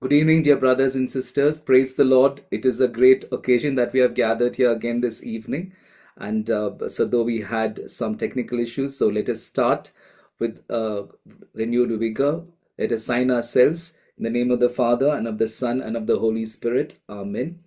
Good evening, dear brothers and sisters. Praise the Lord. It is a great occasion that we have gathered here again this evening. And so, though we had some technical issues, so let us start with renewed vigor. Let us sign ourselves in the name of the Father, and of the Son, and of the Holy Spirit. Amen.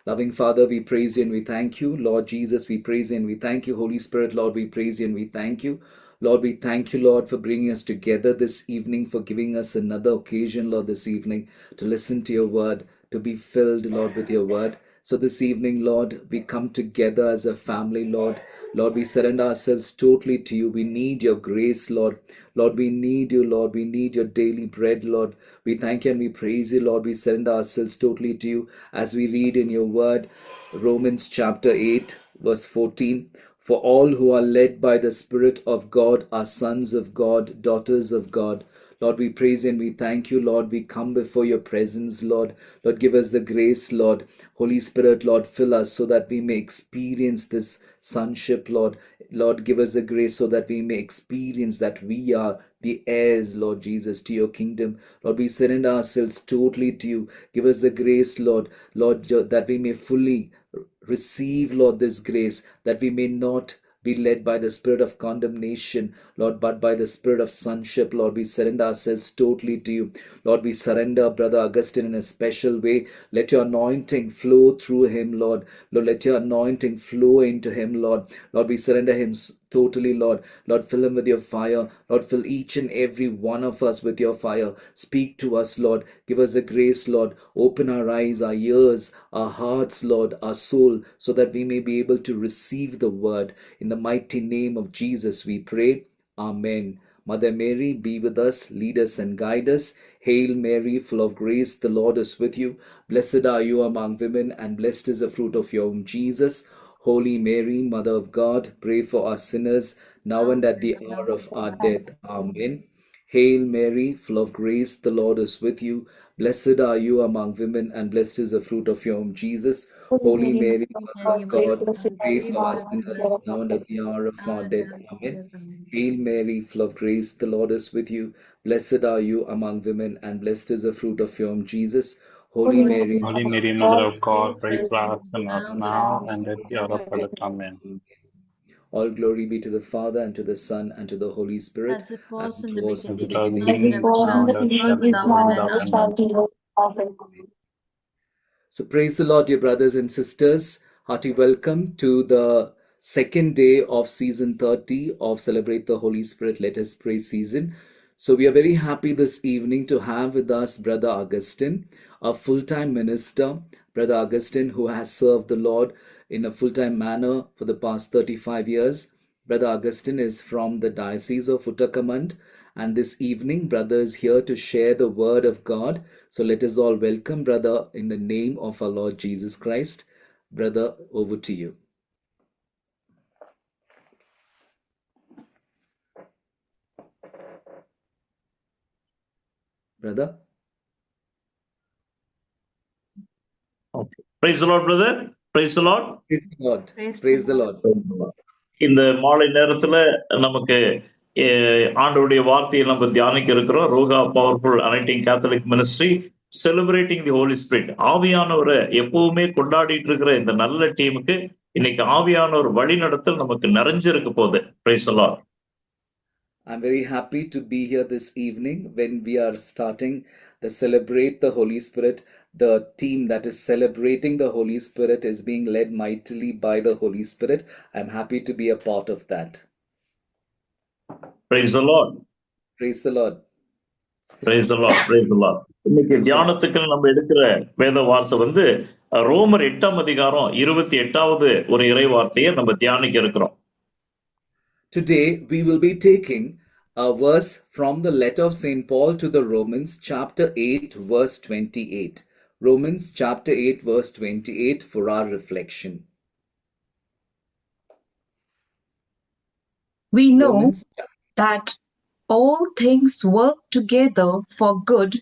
Loving Father, we praise you and we thank you. Lord Jesus, we praise you and we thank you. Holy Spirit, Lord, we praise you and we thank you. Lord, we thank you, Lord, for bringing us together this evening, for giving us another occasion, Lord, this evening to listen to your word, to be filled, Lord, with your word. So this evening, Lord, we come together as a family, Lord. Lord, we surrender ourselves totally to you. We need your grace, Lord. Lord, we need you, Lord. We need your daily bread, Lord. We thank you and we praise you, Lord. We surrender ourselves totally to you as we read in your word, Romans chapter 8, verse 14. For all who are led by the Spirit of God are sons of God, daughters of God. Lord, we praise and we thank you, Lord. We come before your presence, Lord. Lord, give us the grace, Lord. Holy Spirit, Lord, fill us so that we may experience this sonship, Lord. Lord, give us the grace so that we may experience that we are the heirs, Lord Jesus, to your kingdom. Lord, we surrender ourselves totally to you. Give us the grace, Lord, Lord, that we may fully receive, Lord, this grace, that we may not be led by the spirit of condemnation, Lord, but by the spirit of sonship. Lord, we surrender ourselves totally to you. Lord, we surrender Brother Augustine in a special way. Let your anointing flow through him, Lord. Lord, let your anointing flow into him, Lord. Lord, we surrender him totally, Lord. Lord, fill him with your fire. Lord, fill each and every one of us with your fire. Speak to us, Lord. Give us the grace, Lord. Open our eyes, our ears, our hearts, Lord, our soul, so that we may be able to receive the word. In the mighty name of Jesus, we pray. Amen. Mother Mary, be with us, lead us and guide us. Hail Mary, full of grace, the Lord is with you. Blessed are you among women, and blessed is the fruit of your womb, Jesus. Holy Mary, Mother of God, pray for us sinners, now and at the hour of our death. Amen. Hail Mary, full of grace, the Lord is with you. Blessed are you among women, and blessed is the fruit of your womb, Jesus. Holy Holy Mary, Mary, Mother of Mother God, of pray God, for us pray sinners, for now us and at the sinners, hour now of and our at the hour of our death. Amen. death. Hail Mary, full of grace, the Lord is with you. Blessed are you among women, and blessed is the fruit of your womb, Jesus. Holy Holy Mary, Mary, Holy Mother Mother of Mary, of Mother God, God, of pray God, for pray us for us sinners, sinners now and at the now hour and of at our the hour of our death. death. Amen. all glory be to the Father, and to the Son, and to the Holy Spirit, As it as was in it the was in As the it beginning, was in the now beginning, and is beginning, ever now, is shall now, be, and and ever world shall ever be, without shall world end. be. without end. Amen. Amen. So praise the Lord, dear brothers and sisters. Hearty welcome to the second day of season 30 of Celebrate the Holy Spirit, Let Us Pray season. So we are very happy this evening to have with us Brother Augustine, a full-time minister. Brother Augustine, who has served the Lord in a full-time manner for the past 35 years. Brother Augustine is from the Diocese of Uttakamand, and this evening, brother is here to share the word of God. So let us all welcome brother in the name of our Lord Jesus Christ. Brother, over to you. Brother. Okay. Praise the Lord, brother. Praise the Lord. Praise the Lord. Praise the Praise the Lord. Lord. இந்த மாலை நேரத்துல நமக்கு ஆண்டவருடைய வார்த்தையை நம்ம தியானிக்க இருக்கிறோம். ரோகா powerful anointing Catholic ministry celebrating the Holi Spirit. ஆவியானவரை எப்பவுமே கொண்டாடிட்டு இருக்கிற இந்த நல்ல டீமுக்கு இன்னைக்கு ஆவியானவர் வழி நடத்தல் நமக்கு நிறைஞ்சிருக்க போகுது. Price the Lord. I'm very happy to be here this evening when we are starting the Celebrate the Holy Spirit. The team that is celebrating the Holy Spirit is being led mightily by the Holy Spirit. I'm happy to be a part of that. Price the Lord. Praise the Lord. Price the Lord. Price the Lord. இன்னைக்கு Praise the Lord. தியானத்துக்கு நம்ம எடுக்கிற வேத வார்த்தை வந்து ரோமர் 8ஆம் அதிகாரம் 28வது ஒரு இறை வார்த்தையை நம்ம தியானிக்க இருக்கிறோம். Today we will be taking a verse from the letter of St. Paul to the Romans, chapter 8, verse 28. Romans chapter 8, verse 28 for our reflection. We know Romans. that all things work together for good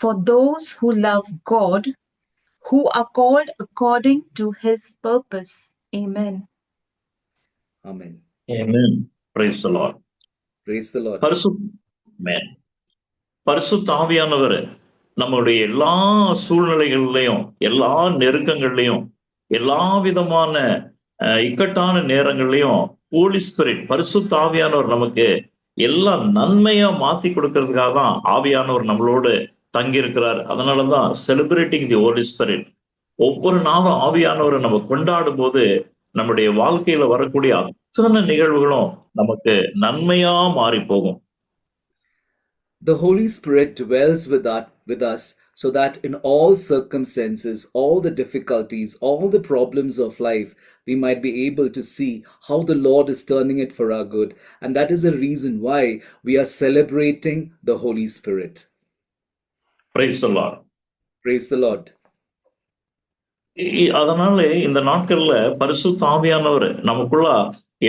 for those who love God, who are called according to his purpose. Amen. Amen. Amen. Praise the Lord. Praise the Lord. பரிசுத்த ஆவியானவர் நம்முடைய எல்லா சூழ்நிலைகள்லையும், எல்லா நெருக்கங்கள்லையும், எல்லா விதமான இக்கட்டான நேரங்கள்லையும் Holi spirit பரிசுத்த ஆவியானவர் நமக்கு எல்லாம் நன்மையா மாத்தி கொடுக்கறதுக்காக தான் ஆவியானவர் நம்மளோடு தங்கி இருக்கிறார். அதனாலதான் செலிப்ரேட்டிங் தி ஹோலி ஸ்பிரிட். ஒவ்வொரு நாளும் ஆவியானவரை நம்ம கொண்டாடும் போது நம்முடைய வாழ்க்கையில வரக்கூடிய அத்தனை நிகழ்வுகளும் நமக்கு நன்மையா மாறி போகும். The Holy Spirit dwells with us so that in all circumstances, all the difficulties, all the problems of life, we might be able to see how the Lord is turning it for our good. And that is the reason why we are celebrating the Holy Spirit. Praise the Lord. Praise the Lord. அதனால இந்த நாட்கள்ல பரிசுத்த ஆவியானவர் நமக்குள்ள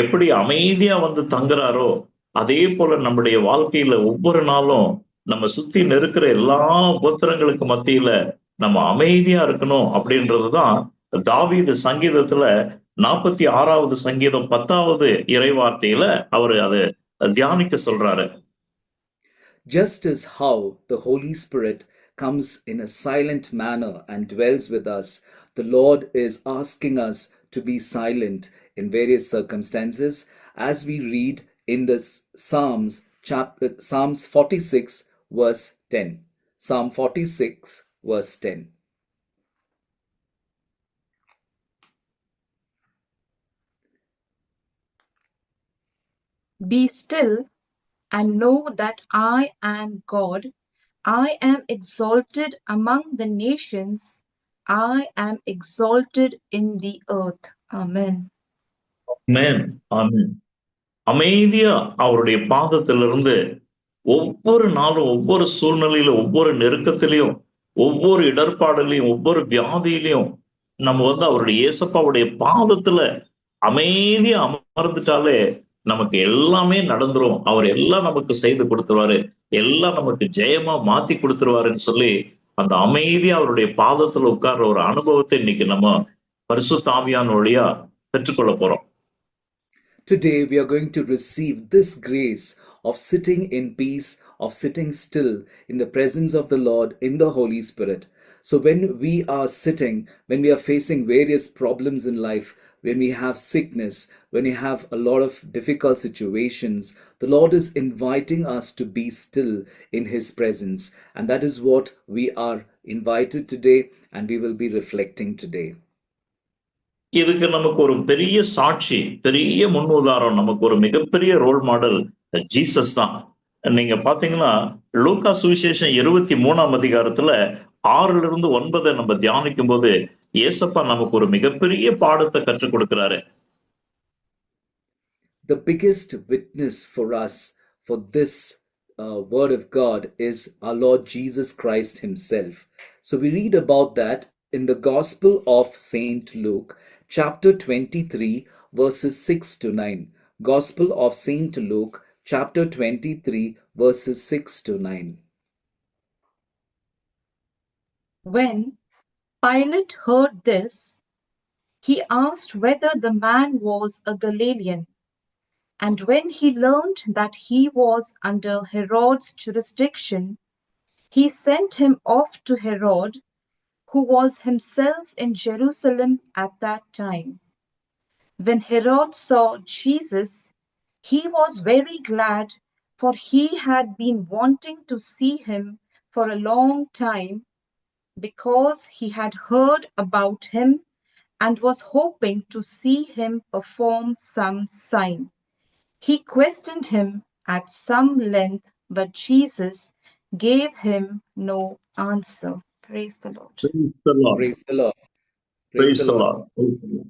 எப்படி அமைதியா வந்து தங்குறாரோ அதே போல நம்முடைய வாழ்க்கையில ஒவ்வொரு நாளும் நம்ம சுத்தி நெருக்கிற எல்லா உபத்திரங்களுக்கு மத்தியில நம்ம அமைதியா இருக்கணும் அப்படின்றதுதான் தாவீது சங்கீதத்துல 46வது சங்கீதம் 10வது இறைவார்த்தையில அவரு அதை தியானிக்க சொல்றாரு. Just as how the Holy Spirit comes in a silent manner and dwells with us, the Lord is asking us to be silent in various circumstances as we read in this Psalms 46 verse 10. Psalm 46 verse 10. Be still and know that I am God. I am exalted among the nations. I am exalted in the earth. Amen. Amen. Amen. அமைதியா அவருடைய பாதத்திலிருந்து ஒவ்வொரு நாளும் ஒவ்வொரு சூழ்நிலையில ஒவ்வொரு நெருக்கத்திலையும் ஒவ்வொரு இடர்பாடுலையும் ஒவ்வொரு வியாதியிலையும் நம்ம அவருடைய இயேசப்பாவுடைய பாதத்துல அமைதியா அமர்ந்துட்டாலே நமக்கு எல்லாமே நடந்துரும். அவர் எல்லாம் நமக்கு செய்து கொடுத்துருவாரு, எல்லாம் நமக்கு ஜெயமா மாத்தி கொடுத்துருவாருன்னு சொல்லி அந்த அமைதியா அவருடைய பாதத்துல உட்கார்ற ஒரு அனுபவத்தை இன்னைக்கு நம்ம பரிசுத்த ஆவியான வழியா பெற்றுக்கொள்ள போறோம். Today we are going to receive this grace of sitting in peace, of sitting still in the presence of the Lord in the Holy Spirit. So when we are sitting, when we are facing various problems in life, when we have sickness, when we have a lot of difficult situations, the Lord is inviting us to be still in His presence. And that is what we are invited today, and we will be reflecting today. இதுக்கு நமக்கு ஒரு பெரிய சாட்சி, பெரிய முன் உதாரணம், நமக்கு ஒரு மிகப்பெரிய ரோல் மாடல் ஜீசஸ் தான். நீங்க பாத்தீங்கன்னா லூக்கா சுவிசேஷம் 23ஆம் அதிகாரத்துல 6-9 நம்ம தியானிக்கும் போது ஏசப்பா நமக்கு ஒரு மிகப்பெரிய பாடத்தை கற்றுக் கொடுக்கிறாரு. The biggest witness for us for this word of God is our Lord Jesus Christ Himself. So we read about that in the Gospel of Saint Luke, chapter 23, verses 6 to 9. Gospel of Saint Luke, chapter 23, verses 6 to 9. When Pilate heard this, he asked whether the man was a Galilean. And when he learned that he was under Herod's jurisdiction, he sent him off to Herod, who was himself in Jerusalem at that time. When Herod saw Jesus, he was very glad, for he had been wanting to see him for a long time, because he had heard about him and was hoping to see him perform some sign. He questioned him at some length, but Jesus gave him no answer. Praise the Lord. Praise the Lord. Praise the Lord. Praise the Lord.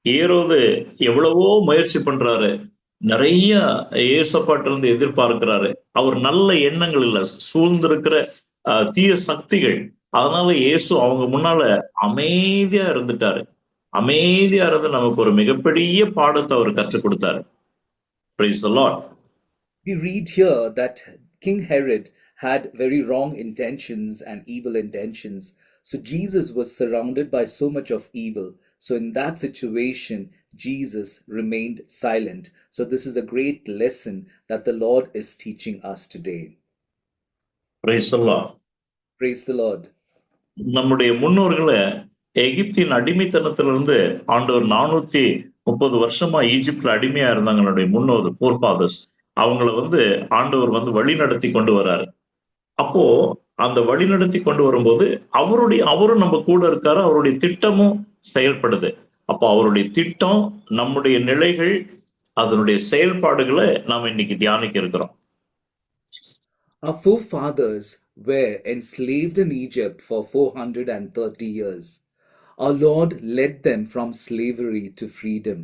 ஏரோது எவ்வளவோ முயற்சி பண்றாரு, நிறைய ஏசப்பாட்டு இருந்து எதிர்பார்க்கிறாரு. அவர் நல்ல எண்ணங்கள் இல்ல, சூழ்ந்திருக்கிற தீய சக்திகள். அதனால இயேசு அவங்க முன்னால அமைதியா இருந்துட்டாரு. அமைதியா இருந்து நமக்கு ஒரு மிகப்பெரிய பாடத்தை அவர் கற்றுக் கொடுத்தாரு. Praise the Lord. We read here that King Herod had very wrong intentions and evil intentions. So Jesus was surrounded by so much of evil. So in that situation, Jesus remained silent. So this is a great lesson that the Lord is teaching us today. Praise the Lord. Praise the Lord. நம்முடைய முன்னோர்களை எகிப்தின் அடிமைத்தனத்திலிருந்து ஆண்டவர் 430 வருஷமா ஈஜிப்ட்ல அடிமையா இருந்தாங்க. நம்முடைய முன்னோர் ஃபோர்ஃபாதர்ஸ் அவங்கள ஆண்டவர் வழி நடத்தி கொண்டு வராரு. அப்போ அந்த வழி நடத்தி கொண்டு வரும்போது அவரும் நம்ம கூட இருக்காரு. அவருடைய திட்டமும் செயல்படுது. அப்போ அவருடைய திட்டம், நம்முடைய நிலைகள், அதனுடைய செயல்பாடுகளை நாம இன்னைக்கு தியானிக்க இருக்கிறோம். Our forefathers were enslaved in Egypt for 430 years. Our Lord led them from slavery to freedom.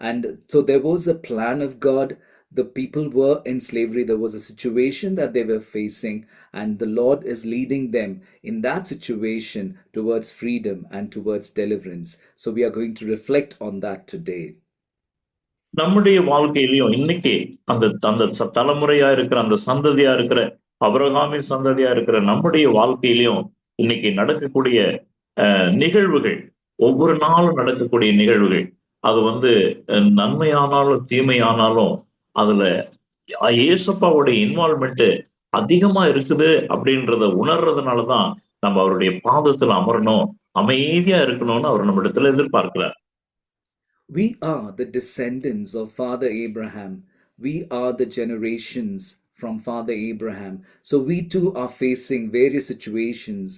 And so there was a plan of God. The people were in slavery. There was a situation that they were facing, and the Lord is leading them in that situation towards freedom and towards deliverance. So we are going to reflect on that today. நம்முடைய வாழ்க்கையிலையும் இன்னைக்கு அந்த அந்த தலைமுறையா இருக்கிற அந்த சந்ததியா இருக்கிற அபிரகாமின் சந்ததியா இருக்கிற நம்முடைய வாழ்க்கையிலையும் இன்னைக்கு நடக்கக்கூடிய நிகழ்வுகள், ஒவ்வொரு நாளும் நடக்கக்கூடிய நிகழ்வுகள், அது நன்மையானாலும் தீமையானாலும் அதுல ஏசப்பாவுடைய இன்வால்மெண்ட் அதிகமா இருக்குது அப்படின்றத உணர்றதுனாலதான் நம்ம அவருடைய பாதத்துல அமரணும், அமைதியா இருக்கணும்னு அவர் நம்ம இடத்துல எதிர்பார்க்கிறார். We are the descendants of Father Abraham. We are the generations from Father Abraham. So we too are facing various situations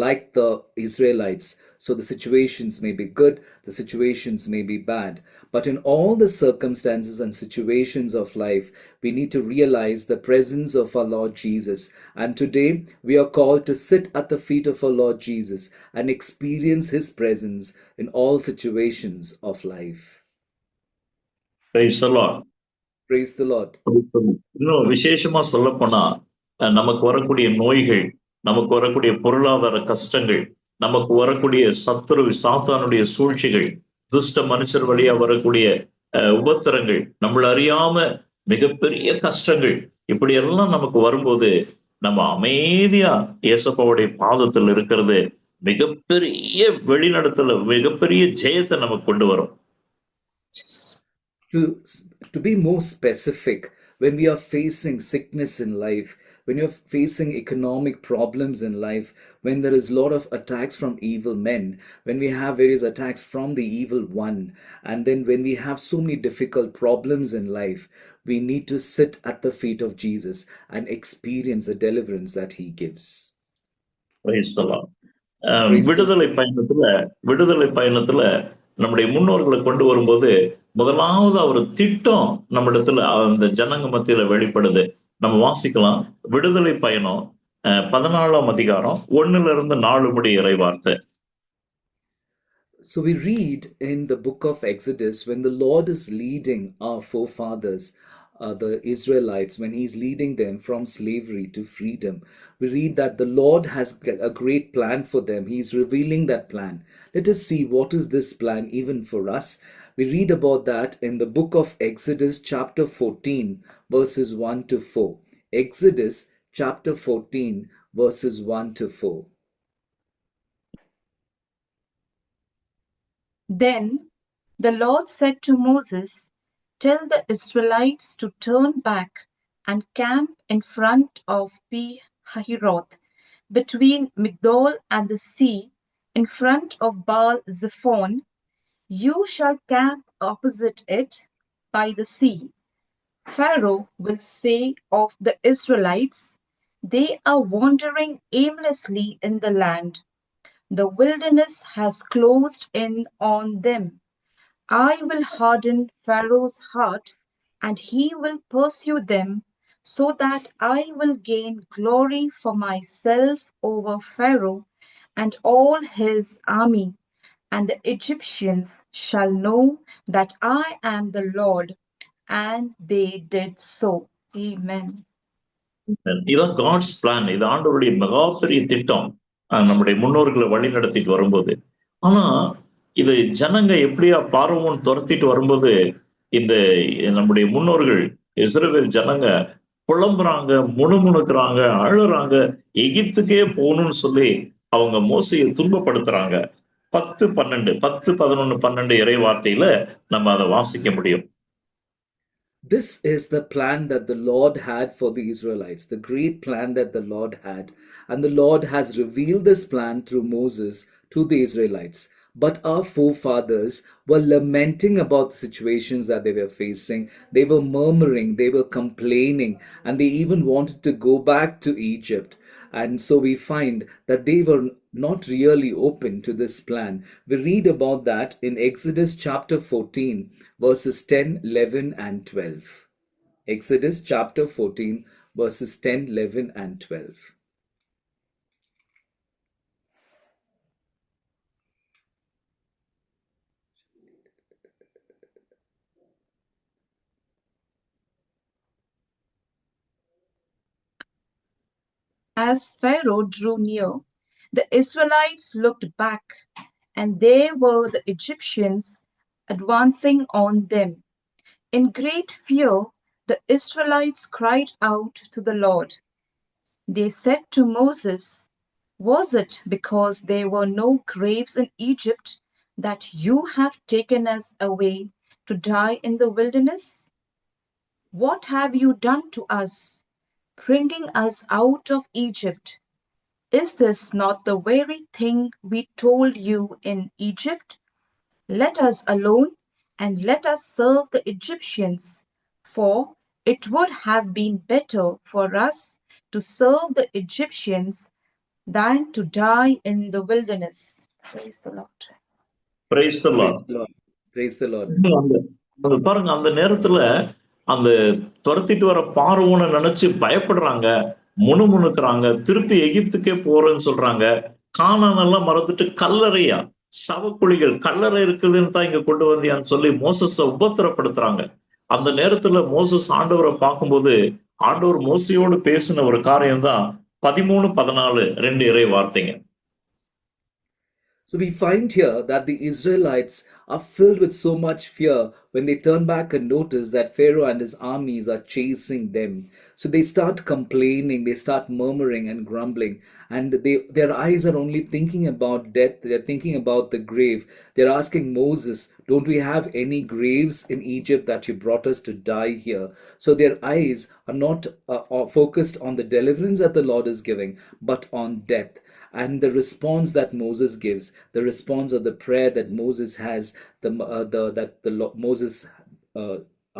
like the Israelites. So the situations may be good, the situations may be bad. But in all the circumstances and situations of life, we need to realize the presence of our Lord Jesus. And today we are called to sit at the feet of our Lord Jesus and experience His presence in all situations of life. Praise the Lord. Praise the Lord. இன்னும் விசேஷமா சொல்ல போனா நமக்கு வரக்கூடிய நோய்கள், நமக்கு வரக்கூடிய பொருளாதார கஷ்டங்கள், நமக்கு வரக்கூடிய சாத்தானுடைய சூழ்ச்சிகள், துஷ்ட மனுஷர் வழியா வரக்கூடிய உபத்திரங்கள், நம்மள அறியாம மிகப்பெரிய கஷ்டங்கள், இப்படி எல்லாம் நமக்கு வரும்போது நம்ம அமைதியா இயேசுப்பாவுடைய பாதத்தில் இருக்கிறது மிகப்பெரிய வெளிநடத்துல மிகப்பெரிய ஜெயத்தை நமக்கு கொண்டு வரும். To be more specific, when we are facing sickness in life, when you're facing economic problems in life, when there is a lot of attacks from evil men, when we have various attacks from the evil one, and then when we have so many difficult problems in life, we need to sit at the feet of Jesus and experience the deliverance that He gives. Praise the Lord. விடுதலை பயணத்துல நம்முடைய முன்னோர்களை கொண்டு வரும்போது முதலாவது அவர் திட்டம் நம்ம இடத்துல அந்த ஜனங்க மத்தியில வெளிப்படுது. நம்ம வாசிக்கலாம். விடுதலை பயணம் 14ஆம் அதிகாரம் 1-4 முடி இறை வார்த்தை. So we read in the book of Exodus, when the Lord is leading our forefathers, the Israelites, when He's leading them from slavery to freedom, we read that the Lord has a great plan for them. He's revealing that plan. Let us see what is this plan even for us. We read about that in the book of Exodus chapter 14 verses 1-4. Exodus chapter 14 verses 1-4. Then the Lord said to Moses, "Tell the Israelites to turn back and camp in front of Pi-hahiroth, between Migdol and the sea, in front of Baal-zephon. You shall camp opposite it by the sea. Pharaoh will say of the Israelites, 'They are wandering aimlessly in the land. The wilderness has closed in on them. I will harden Pharaoh's heart, and he will pursue them, so that I will gain glory for myself over Pharaoh and all his army, and the Egyptians shall know that I am the Lord.' And they did so." Amen. இதான் God's plan. இது ஆண்டவருடைய மிகப்பெரிய திட்டம் நம்முடைய முன்னோர்களை வழி நடத்திட்டு வரும்போது. ஆனா இது ஜனங்க எப்படியா பார்வோன் துரத்திட்டு வரும்போது இந்த நம்முடைய முன்னோர்கள் இஸ்ரவேல் ஜனங்க புலம்புறாங்க, முணுமுணுக்குறாங்க, அழுறாங்க, எகிப்துக்கே போகணும்னு சொல்லி அவங்க மோசையை துன்பப்படுத்துறாங்க. 10, 11, 12 இறை வார்த்தையில நம்ம அதை வாசிக்க முடியும். This is the plan that the Lord had for the Israelites, the great plan that the Lord had. And the Lord has revealed this plan through Moses to the Israelites. But our forefathers were lamenting about the situations that they were facing. They were murmuring, they were complaining, and they even wanted to go back to Egypt. And so we find that they were not really open to this plan. We read about that in Exodus chapter 14, verses 10, 11, and 12. Exodus chapter 14, verses 10, 11, and 12. As Pharaoh drew near, the Israelites looked back, and there were the Egyptians advancing on them. In great fear, the Israelites cried out to the Lord. They said to Moses, "Was it because there were no graves in Egypt that you have taken us away to die in the wilderness? What have you done to us, bringing us out of Egypt? Is this not the very thing we told you in Egypt? Let us alone, and let us serve the Egyptians, for it would have been better for us to serve the Egyptians than to die in the wilderness." Praise the Lord. Praise the Praise Lord. the Lord. Praise the Lord. அந்த அது பாருங்க, அந்த நேரத்துல அந்த துரத்திட்டு வர பார்வோனை நினைச்சு பயப்படுறாங்க, முணுமுணுக்குறாங்க, திருப்பி எகிப்துக்கே போறேன்னு சொல்றாங்க. கானானெல்லாம் மறந்துட்டு கல்லறையா, சவக்குழிகள், கல்லறை இருக்குதுன்னு தான் இங்க கொண்டு வந்தியான்னு சொல்லி மோசஸ உபத்திரப்படுத்துறாங்க. அந்த நேரத்துல மோசஸ் ஆண்டவரை பார்க்கும்போது, ஆண்டவர் மோசையோடு பேசின ஒரு காரியம் தான் 13, 14 2 இறை வார்த்தைங்க. So we find here that the Israelites are filled with so much fear when they turn back and notice that Pharaoh and his armies are chasing them. So they start complaining, they start murmuring and grumbling, and their eyes are only thinking about death, they're thinking about the grave. They're asking Moses, "Don't we have any graves in Egypt that you brought us to die here?" So their eyes are not focused on the deliverance that the Lord is giving, but on death. And the response that Moses gives, the response of the prayer that Moses has, Moses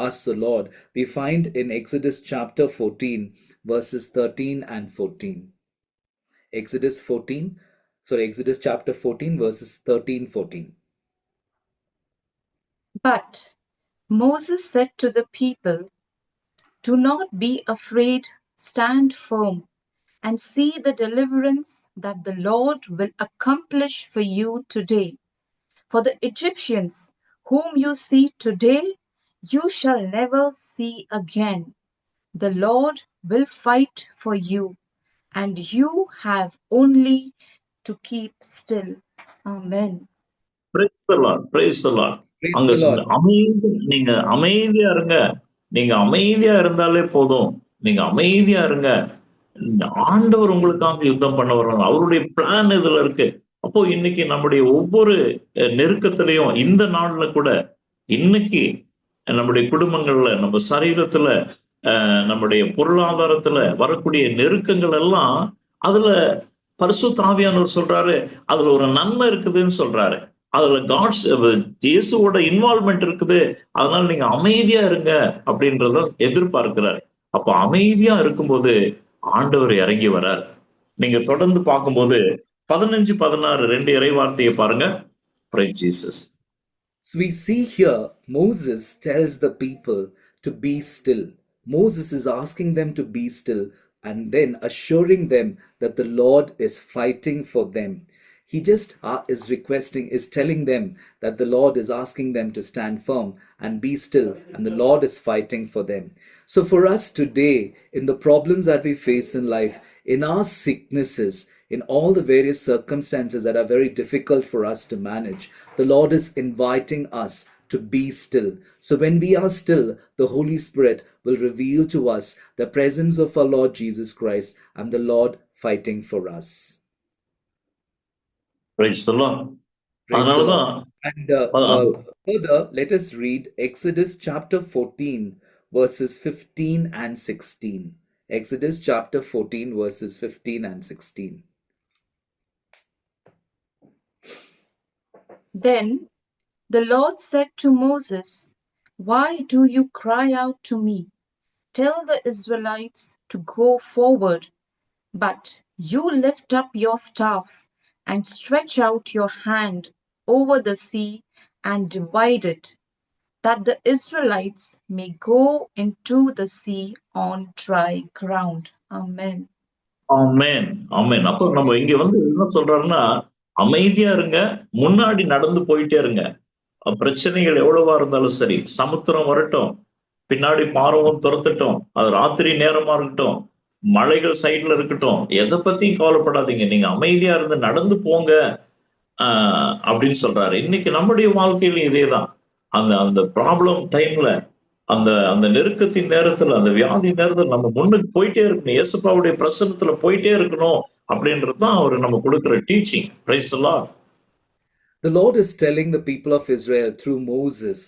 asks the Lord, we find in Exodus chapter 14, verses 13 and 14. Exodus chapter 14, verses 13, 14. But Moses said to the people, "Do not be afraid, stand firm, and see the deliverance that the Lord will accomplish for you today. For the Egyptians whom you see today, you shall never see again. The Lord will fight for you, and you have only to keep still." Amen. Praise the Lord. Praise the Lord. Praise அங்க the Lord. நீங்க அமைதியா இருங்க. நீங்க அமைதியா இருந்தாலே போதும். நீங்க அமைதியா இருங்க. ஆண்டவர் உங்களுக்காக யுத்தம் பண்ண வர்றாங்க. அவருடைய பிளான் இதுல இருக்கு. அப்போ இன்னைக்கு நம்முடைய ஒவ்வொரு நெருக்கத்திலையும் இந்த நாள்ல கூட இன்னைக்கு நம்முடைய குடும்பங்கள்ல, நம்ம சரீரத்துல, நம்முடைய பொருளாதாரத்துல வரக்கூடிய நெருக்கங்கள் எல்லாம் அதுல பரிசுத்த ஆவியானவர் சொல்றாரு, அதுல ஒரு நன்மை இருக்குதுன்னு சொல்றாரு. அதுல இயேசுவோட இன்வால்வ்மெண்ட் இருக்குது. அதனால நீங்க அமைதியா இருங்க அப்படின்றத எதிர்பார்க்கிறாரு. அப்ப அமைதியா இருக்கும்போது ஆண்டவர் இறங்கி வரார். நீங்க தொடர்ந்து பார்க்கும்போது 15, 16 2 இறை வார்த்தையை பாருங்க. Praise Jesus. So we see here Moses tells the people to be still. Moses is asking them to be still and then assuring them that the Lord is fighting for them. He just is telling them that the Lord is asking them to stand firm and be still, and the Lord is fighting for them. So for us today, in the problems that we face in life, in our sicknesses, in all the various circumstances that are very difficult for us to manage, the Lord is inviting us to be still. So when we are still, the Holy Spirit will reveal to us the presence of our Lord Jesus Christ and the Lord fighting for us. Praise the Lord. Praise the அதனாலதான் Lord. And further, let us read Exodus chapter 14, verses 15 and 16. Exodus chapter 14, verses 15 and 16. Then the Lord said to Moses, "Why do you cry out to me? Tell the Israelites to go forward, but you lift up your staff and stretch out your hand over the sea and divide it, that the Israelites may go into the sea on dry ground." Amen. ஆமென் ஆமென். அப்போ நம்ம இங்க வந்து என்ன சொல்றாருன்னா, அமைதியா இருங்க, முன்னாடி நடந்து போயிட்டே இருங்க. பிரச்சனைகள் எவ்வளவா இருந்தாலும் சரி, சமுத்திரம் வரட்டும், பின்னாடி பார்வோன் துரத்தட்டும், அது ராத்திரி நேரமா இருக்கட்டும், மலைகள் சைடுல இருக்கட்டும், எதை பத்தியும் கவலைப்படாதீங்க. நீங்க அமைதியா இருந்து நடந்து போங்க அப்படின்னு சொல்றாரு. இன்னைக்கு நம்முடைய வாழ்க்கையிலும் இதேதான். அந்த அந்த ப்ராப்ளம் டைம்ல, அந்த அந்த நெருக்கத்தின் நேரத்துல, அந்த வியாதி நேரத்துல நம்ம முன்னுக்கு போயிட்டே இருக்கணும். இயேசுப்பாவுடைய பிரசன்னத்துல போயிட்டே இருக்கணும் அப்படின்றது தான் அவரு நம்ம கொடுக்கிற teaching. Price the Lord. The Lord is telling the people of Israel through Moses,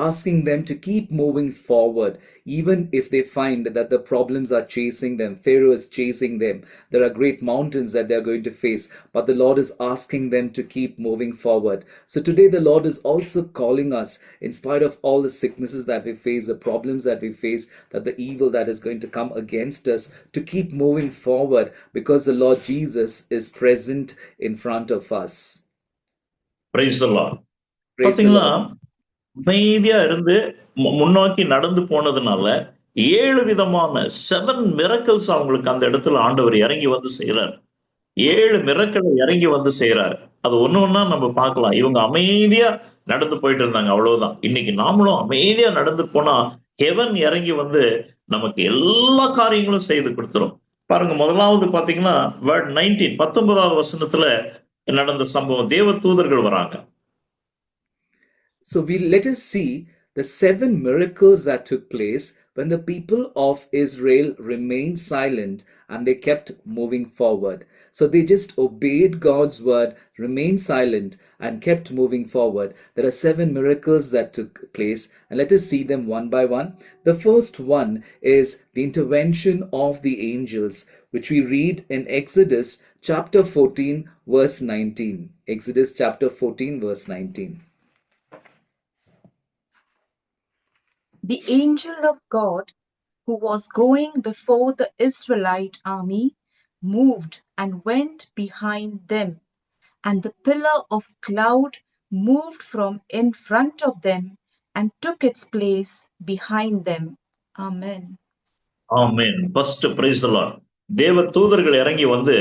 asking them to keep moving forward, even if they find that the problems are chasing them, Pharaoh is chasing them, there are great mountains that they are going to face, but the Lord is asking them to keep moving forward. So today, the Lord is also calling us, in spite of all the sicknesses that we face, the problems that we face, that the evil that is going to come against us, to keep moving forward because the Lord Jesus is present in front of us. Price the Lord. Praise the பாத்தீங்களா, Lord. அமைதியா இருந்து முன்னோக்கி நடந்து போனதுனால 7 விதமான 7 miracles அவங்களுக்கு அந்த இடத்துல ஆண்டவர் இறங்கி வந்து செய்யறாரு. 7 மிரக்கலை இறங்கி வந்து செய்யறாரு. அது ஒண்ணு ஒண்ணா நம்ம பார்க்கலாம். இவங்க அமைதியா நடந்து போயிட்டு இருந்தாங்க, அவ்வளவுதான். இன்னைக்கு நாமளும் அமைதியா நடந்து போனா ஹெவன் இறங்கி வந்து நமக்கு எல்லா காரியங்களும் செய்து கொடுத்துரும். பாருங்க, முதலாவது பாத்தீங்கன்னா வேர்ட் 19 19வது வசனத்துல நடந்த சம்பவம். தேவ தூதர்கள் வராங்க. So let us see the 7 miracles that took place when the people of Israel remained silent and they kept moving forward. So they just obeyed God's word, remained silent, and kept moving forward. There are 7 miracles that took place, and let us see them one by one. The first one is the intervention of the angels, which we read in Exodus chapter 14, verse 19. Exodus chapter 14, verse 19. The angel of God, who was going before the Israelite army, moved and went behind them, and the pillar of cloud moved from in front of them and took its place behind them. Amen. Amen. First prize the Lord. தேவ தூதர்கள் இறங்கி வந்து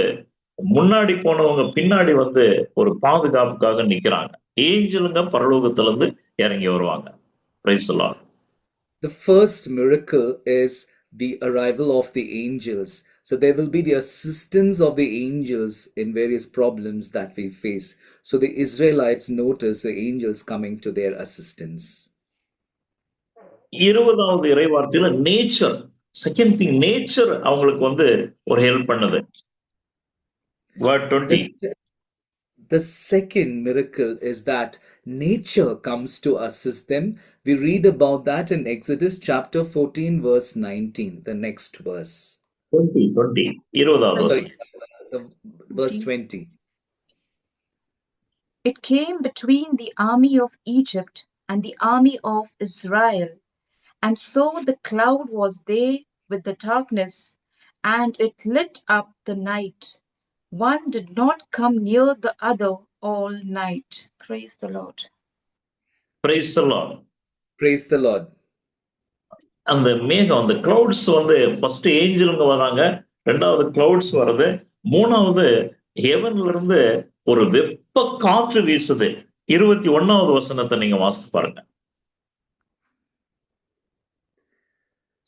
முன்னாடி போனவங்க பின்னாடி வந்து ஒரு பாதுகாப்புக்காக நிக்கிறாங்க. ஏஞ்சலுங்க பரலோகத்துல இருந்து இறங்கி வருவாங்க. Price the Lord. The first miracle is the arrival of the angels. So there will be the assistance of the angels in various problems that we face. So the Israelites notice the angels coming to their assistance. 20வது இறைவார்த்தையில nature, second thing, nature அவங்களுக்கு வந்து ஒரு help பண்ணுது. Word 20. The second miracle is that nature comes to assist them. We read about that in Exodus chapter 14, verse 19, the next verse. 20 20வது Sorry, வசனம். verse 20. It came between the army of Egypt and the army of Israel, and so the cloud was there with the darkness, and it lit up the night. One did not come near the other all night. Praise the Lord. Price the Lord. Praise the Lord. அந்த மேகம், அந்த clouds வந்து first ஏஞ்சலுங்க வராங்க, ரெண்டாவது clouds வருது, மூணாவது ஹெவன்ல இருந்து ஒரு வெப்ப காற்று வீசுது. 21வது வசனத்தை நீங்க வாசித்து பாருங்க.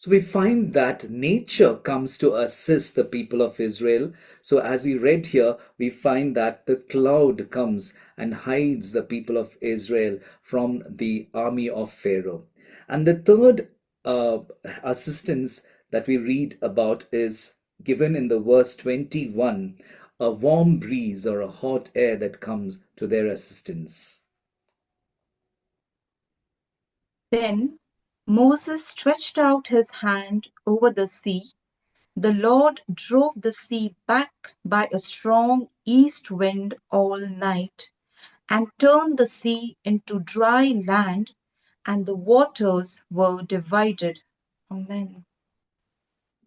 So we find that nature comes to assist the people of Israel. So as we read here, we find that the cloud comes and hides the people of Israel from the army of Pharaoh. And the third assistance that we read about is given in the verse 21, a warm breeze or a hot air that comes to their assistance. Then Moses stretched out his hand over the sea. The Lord drove the sea back by a strong east wind all night, and turned the sea into dry land, and the waters were divided. Amen.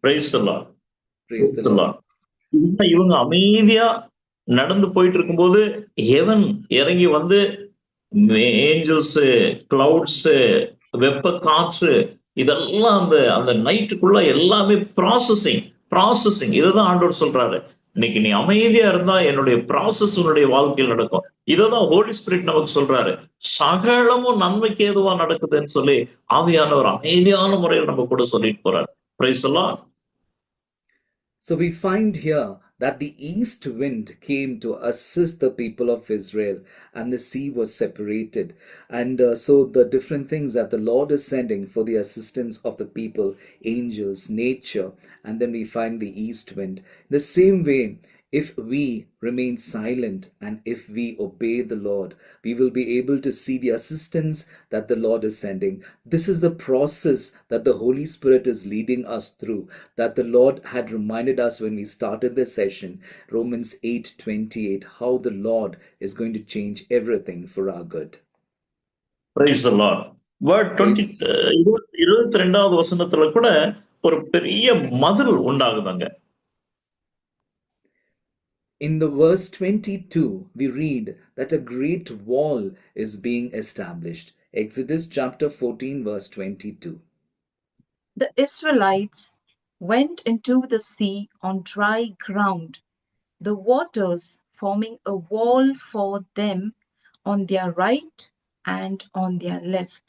Praise the Lord. Praise the Praise the Lord. Lord. இவங்க அமைதியா நடந்து போயிட்டு இருக்கும்போது heaven இறங்கி வந்து Angeles, clouds, வெப்ப காற்று, இதெல்லாம் அந்த அந்த நைட்டுக்குள்ள எல்லாமே ப்ராசஸிங் இதுதான் ஆண்டவர் சொல்றாரு. இன்னைக்கு நீ அமைதியா இருந்தா என்னுடைய ப்ராசஸ் உன்னுடைய வாழ்க்கையில் நடக்கும். இததான் ஹோலி ஸ்பிரிட் நமக்கு சொல்றாரு. சகலமும் நன்மைக்கு ஏதுவா நடக்குதுன்னு சொல்லி ஆவியானவர் அமைதியான முறையில் நம்ம கூட சொல்லிட்டு போறாரு. பிரைஸ் எல்லாம். So we find here that the east wind came to assist the people of Israel, and the sea was separated. And so the different things that the Lord is sending for the assistance of the people, angels, nature, and then we find the east wind. The same way, if we remain silent and if we obey the Lord, we will be able to see the assistance that the Lord is sending. This is the process that the Holy Spirit is leading us through, that the Lord had reminded us when we started this session, Romans 8:28, how the Lord is going to change everything for our good. Praise the Lord. Word 22வது வசனத்துல கூட ஒரு பெரிய மதில் உண்டாகுதாங்க. In the verse 22, we read that a great wall is being established. Exodus chapter 14, verse 22. The Israelites went into the sea on dry ground, the waters forming a wall for them on their right and on their left.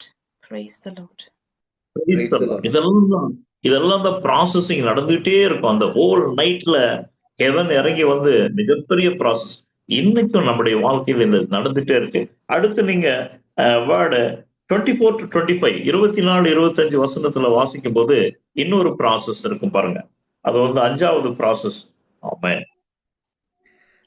Praise the Lord. Praise the Lord. இதெல்லாம் தான் processing நடந்துகிட்டே இருக்கும். அந்த whole நைட்ல heaven இறங்கி வந்து மிகப்பெரிய process இன்னைக்கும் நம்முடைய வாழ்க்கையில் இது நடந்துட்டே இருக்கு. அடுத்து நீங்க வேர்டு 24 to 25 24-25 வசனத்துல வாசிக்கும் போது இன்னொரு ப்ராசஸ் இருக்கும் பாருங்க. அது வந்து 5வது process. Amen.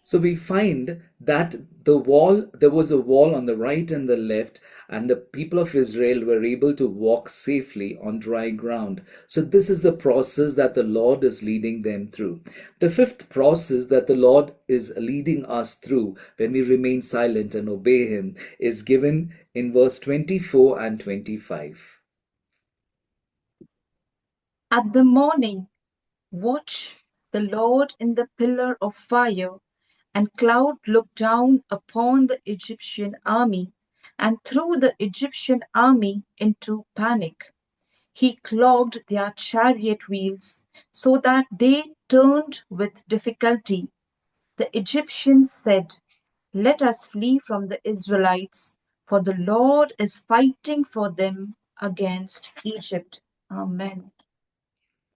So we find that there was a wall on the right and the left, and the people of Israel were able to walk safely on dry ground. So this is the process that the Lord is leading them through. The fifth process that the Lord is leading us through when we remain silent and obey Him is given in verse 24 and 25. At the morning watch, the Lord in the pillar of fire and cloud looked down upon the Egyptian army and threw the Egyptian army into panic. He clogged their chariot wheels so that they turned with difficulty. The Egyptians said, "Let us flee from the Israelites, for the Lord is fighting for them against Egypt." Amen.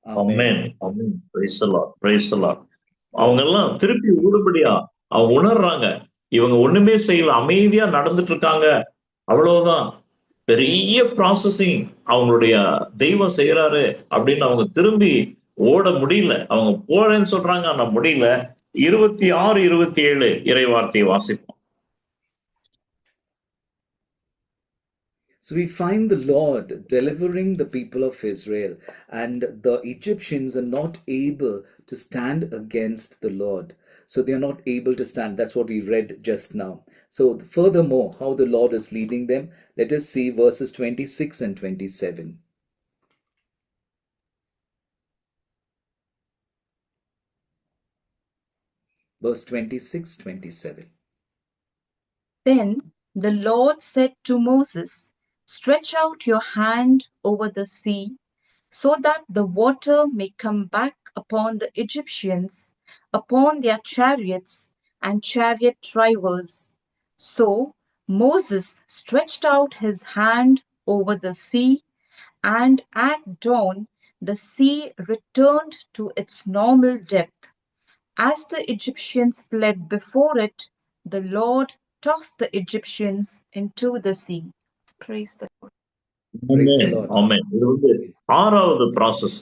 Amen. Amen. Praise the Lord. Praise the Lord. அவங்க எல்லாம் திருப்பி ஊடுபடியா அவங்க உணர்றாங்க, இவங்க ஒண்ணுமே செய்யல, அமைதியா நடந்துட்டு இருக்காங்க, அவ்வளவுதான். பெரிய ப்ராசஸிங் அவங்களுடைய தெய்வம் செய்யறாரு அப்படின்னு அவங்க திரும்பி ஓட முடியல. அவங்க போறேன்னு சொல்றாங்க, ஆனா முடியல. 26-27 இறை வார்த்தையை வாசிப்போம். So we find the Lord delivering the people of Israel, and the Egyptians are not able to stand against the Lord. So they are not able to stand. That's what we read just now. So furthermore, how the Lord is leading them, let us see verses 26 and 27. Verse 26, 27. Then the Lord said to Moses, "Stretch out your hand over the sea, so that the water may come back upon the Egyptians, upon their chariots and chariot drivers." So Moses stretched out his hand over the sea, and at dawn the sea returned to its normal depth. As the Egyptians fled before it, the Lord tossed the Egyptians into the sea. Praise the Lord. Praise the Lord. ஆமென். இது வந்து 6வது process.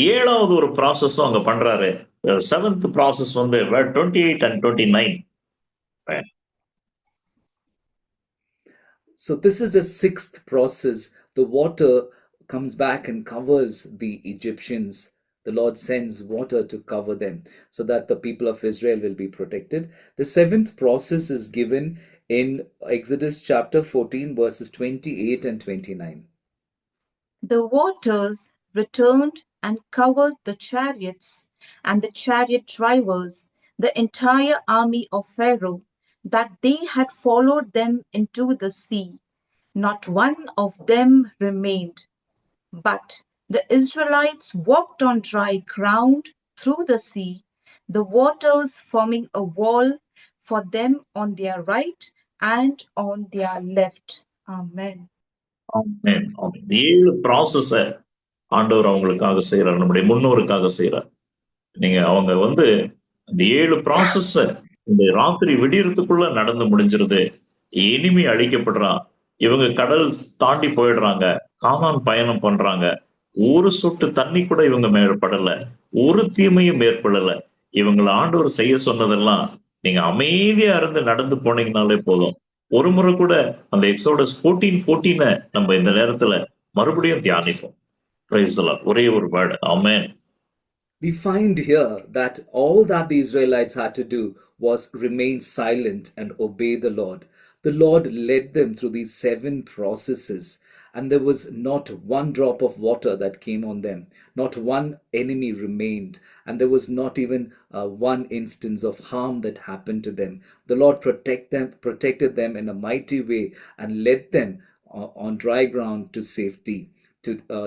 7வது ஒரு ப்ராசஸும் அங்க பண்றாரு. 7th process வந்து 28 and 29. So this is the 6th process. The water comes back and covers the Egyptians. The Lord sends water to cover them so that the people of Israel will be protected. The seventh process is given in Exodus chapter 14, verses 28 and 29. The waters returned and covered the chariots and the chariot drivers, the entire army of Pharaoh, that they had followed them into the sea. Not one of them remained. But the Israelites walked on dry ground through the sea, the waters forming a wall for them on their right and on their left. Amen. ஆமென். ஆமென். இந்த 7 ப்ராசஸ ஆண்டவர் அவங்களுக்காக செய்றார். நம்முடைய முன்னோருக்காக செய்றார். அவங்க அந்த 7 ப்ராசஸ இந்த ராத்திரி விடியறதுக்குள்ள நடந்து முடிஞ்சிருது. எனிமி அழிக்கப்படுறான். இவங்க கடல் தாண்டி போயிடுறாங்க. கானான் பயணம் பண்றாங்க. ஒரு சொட்டு தண்ணி கூட இவங்க மேல படல. ஒரு தீமையும் ஏற்படல. இவங்கள ஆண்டவர் செய்ய சொன்னதெல்லாம் நீங்க அமைதியா இருந்து நடந்து போனீங்கனாலே போதும். ஒரு முறை கூட அந்த எக்ஸோடஸ் 14:14 நம்ம இந்த நேரத்துல மறுபடியும் தியானிப்போம். Praise the Lord. ஒரே ஒரு word. Amen. We find here that all that the Israelites had to do was remain silent and obey the Lord. The Lord led them through these 7 processes, and there was not one drop of water that came on them. Not one enemy remained, and there was not even one instance of harm that happened to them. The Lord protected them in a mighty way and led them on dry ground to safety.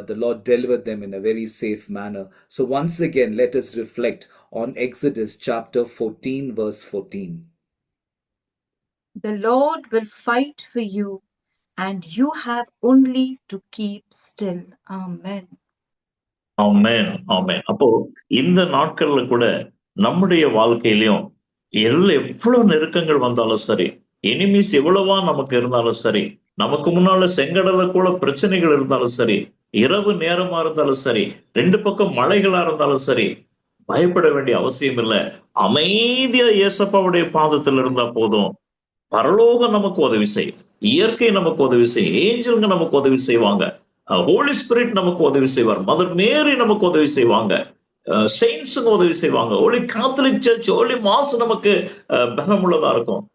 The Lord delivered them in a very safe manner. So once again, let us reflect on Exodus chapter 14, verse 14. The Lord will fight for you, and you have only to keep still. Amen. ஆமென். ஆமென். அப்போ இந்த நாட்கள்ல கூட நம்முடைய வாழ்க்கையிலும் எவ்வளவு நெருக்கங்கள் வந்தாலும் சரி, எனிமீஸ் எவ்வளவா நமக்கு இருந்தாலும் சரி, நமக்கு முன்னால செங்கடல கூட பிரச்சனைகள் இருந்தாலும் சரி, இரவு நேரமா இருந்தாலும் சரி, 2 பக்கம் மலைகளா இருந்தாலும் சரி, பயப்பட வேண்டிய அவசியம் இல்ல. அமைதியா இயேசப்பாவுடைய பாதத்தில் இருந்தா போதும். பரலோகம் நமக்கு உதவி செய்யும். இயற்கை நமக்கு உதவி செய்யும். ஏஞ்சல்ங்க நமக்கு உதவி செய்வாங்க. ஹோலி ஸ்பிரிட் நமக்கு உதவி செய்வார். மதர் மேரி நமக்கு உதவி செய்வாங்க. செயின்ஸுங்க உதவி செய்வாங்க. Holy Catholic Church, holy mass நமக்கு பலமுள்ளதா இருக்கும்.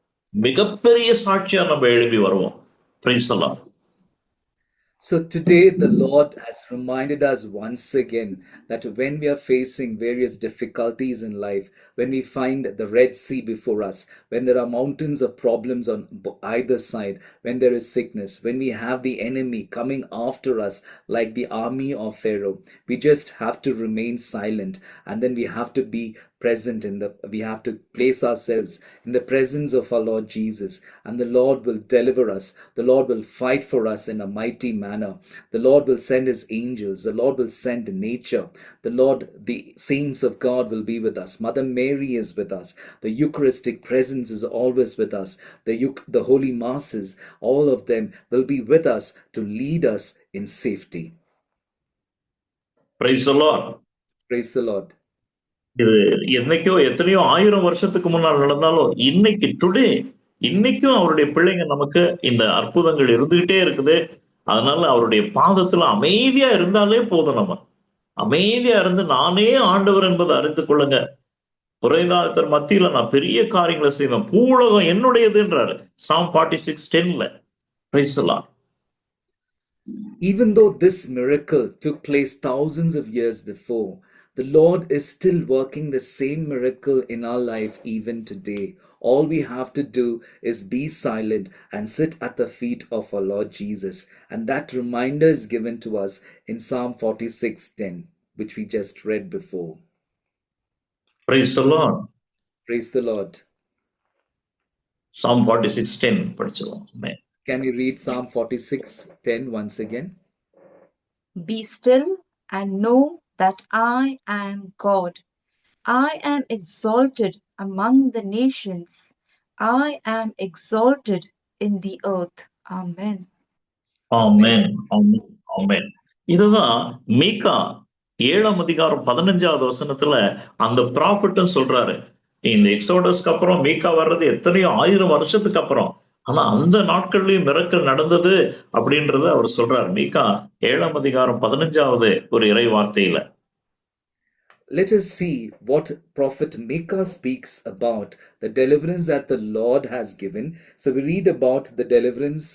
மிகப்பெரிய சாட்சியா நம்ம எழுப்பி வருவோம். Praise the Lord. So today the Lord has reminded us once again that when we are facing various difficulties in life, when we find the Red Sea before us, when there are mountains of problems on either side, when there is sickness, when we have the enemy coming after us like the army of Pharaoh, we just have to remain silent, and then we have to be present we have to place ourselves in the presence of our Lord Jesus, and the Lord will deliver us. The Lord will fight for us in a mighty manner. The Lord will send his angels. The Lord will send nature. The Lord, the saints of God will be with us. Mother Mary is with us. The Eucharistic presence is always with us. The holy masses, all of them will be with us to lead us in safety. Praise the Lord. Praise the Lord. இது என்னைக்கோ எத்தனையோ 1000 வருஷத்துக்கு முன்னால் நடந்தாலும் இன்னைக்கு today இன்னைக்கும் அவருடைய பிள்ளைங்க நமக்கு இந்த அற்புதங்கள் இருந்துகிட்டே இருக்குது. அதனால அவருடைய பாதத்துல அமைதியா இருந்தாலே போதும். நம்ம அமைதியா இருந்து நானே ஆண்டவர் என்பதை அறிந்து கொள்ளுங்க. புறைதாத்தர் மத்தியில நான் பெரிய காரியங்களை செய்வேன். பூவுலகம் என்னுடையதுன்றாரு Psalm 46:10. Praise the Lord. Even though this miracle took place thousands of years before, the Lord is still working the same miracle in our life even today. All we have to do is be silent and sit at the feet of our Lord Jesus. And that reminder is given to us in Psalm 46:10, which we just read before. Praise the Lord. Praise the Lord. Psalm 46:10 படிச்சோம். Can you read Psalm Yes. 46:10 once again? Be still and know that I am God. I am exalted among the nations. I am exalted in the earth. Amen. ஆமென். ஆமென். ஆமென். இதுதான் மீகா 7ஆம் அதிகாரம் 15வது வசனத்துல அந்த ப்ராஃபட்டும் சொல்றாரு. இந்த எக்ஸோடஸ்க்கு அப்புறம் மீகா வர்றது எத்தனையோ 1000 வருஷத்துக்கு அப்புறம். ஆனா அந்த நாட்கள்லயும் மிரக்கல் நடந்தது அப்படின்றத அவர் சொல்றார். மீகா 7ஆம் அதிகாரம் 15வது ஒரு இறை வார்த்தையில. Let us see what prophet Micah speaks about the deliverance that the Lord has given. So we read about the deliverance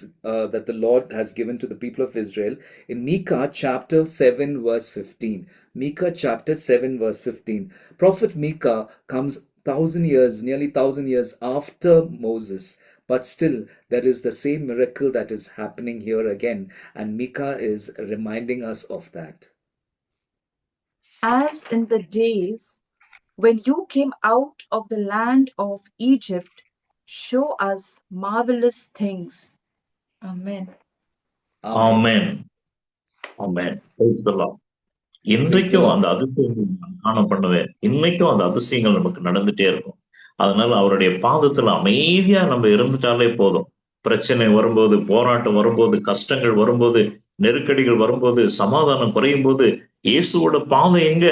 that the Lord has given to the people of Israel in Micah chapter 7 verse 15. Micah chapter 7 verse 15. Prophet Micah comes 1,000 years, nearly 1,000 years after Moses. But still, there is the same miracle that is happening here again, and Micah is reminding us of that. As in the days when you came out of the land of Egypt, show us marvelous things. Amen. Amen. Amen. Amen. Praise the Lord. Praise the இன்றைக்கும் Lord. அந்த அதிசயங்கள் நான் காணப்படுவேன். இன்னைக்கும் அந்த அதிசயங்கள் நமக்கு நடந்துட்டே இருக்கும். அதனால அவருடைய பாதத்துல அமைதியா நம்ம இருந்துட்டாலே போதும். பிரச்சனை வரும்போது, போராட்டம் வரும்போது, கஷ்டங்கள் வரும்போது, நெருக்கடிகள் வரும்போது, சமாதானம் குறையும் போது, இயேசுவோட பாதம் எங்க?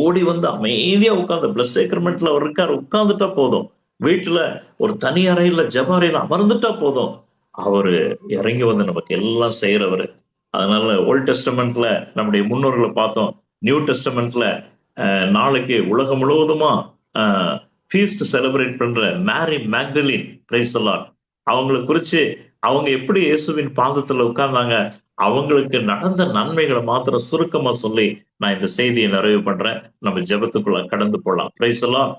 ஓடி வந்து அமைதியா உட்கார்ந்து பிளஸ் சேக்ரமெண்ட்ல அவர் இருக்காரு, உட்கார்ந்துட்டா போதும். வீட்டுல ஒரு தனி அறையில ஜெப அறையில அமர்ந்துட்டா போதும். அவரு இறங்கி வந்து நமக்கு எல்லாம் செய்யறவரு. அதனால ஓல்ட் டெஸ்டமெண்ட்ல நம்முடைய முன்னோர்களை பார்த்தோம். நியூ டெஸ்டமெண்ட்ல நாளைக்கு உலகம் முழுவதுமா ஃபீஸ்ட் செலிப்ரேட் பண்ற Mary Magdalene, praise the Lord, அவங்களை குறிச்சு அவங்க எப்படி இயேசுவின் பாதத்துல உட்கார்ந்தாங்க, அவங்களுக்கு நடந்த நன்மைகளை மாத்திரம் சுருக்கமா சொல்லி நான் இந்த செய்தியை நிறைவு பண்றேன். நம்ம ஜெபத்துக்குள்ள கடந்து போலாம். Price the Lord.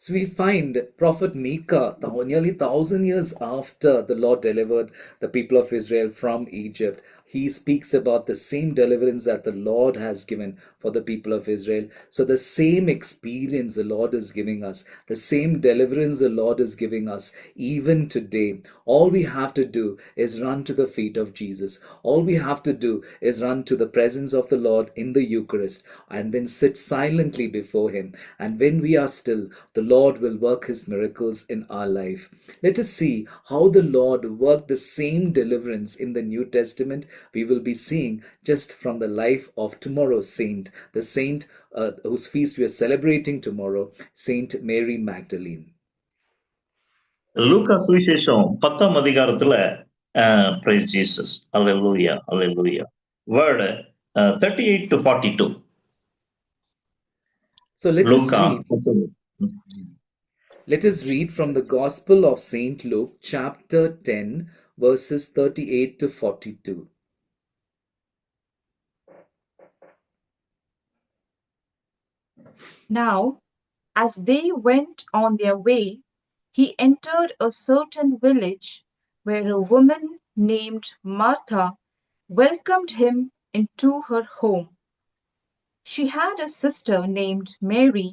So we find Prophet Micah, nearly 1,000 years after the Lord delivered the people of Israel from Egypt, he speaks about the same deliverance that the Lord has given for the people of Israel. So the same experience the Lord is giving us, the same deliverance the Lord is giving us even today. All we have to do is run to the feet of Jesus. All we have to do is run to the presence of the Lord in the Eucharist and then sit silently before Him. And when we are still, the Lord will work His miracles in our life. Let us see how the Lord worked the same deliverance in the New Testament. We will be seeing just from the life of tomorrow's saint, the saint whose feast we are celebrating tomorrow, Saint Mary Magdalene. லூக்கா சுவிசேஷம் 10ஆம் அதிகாரத்துல praise Jesus, hallelujah, hallelujah, word 38 to 42. So let us Luca read. Let us read from the Gospel of Saint Luke, chapter 10, verses 38 to 42. Now, as they went on their way, he entered a certain village where a woman named Martha welcomed him into her home. She had a sister named Mary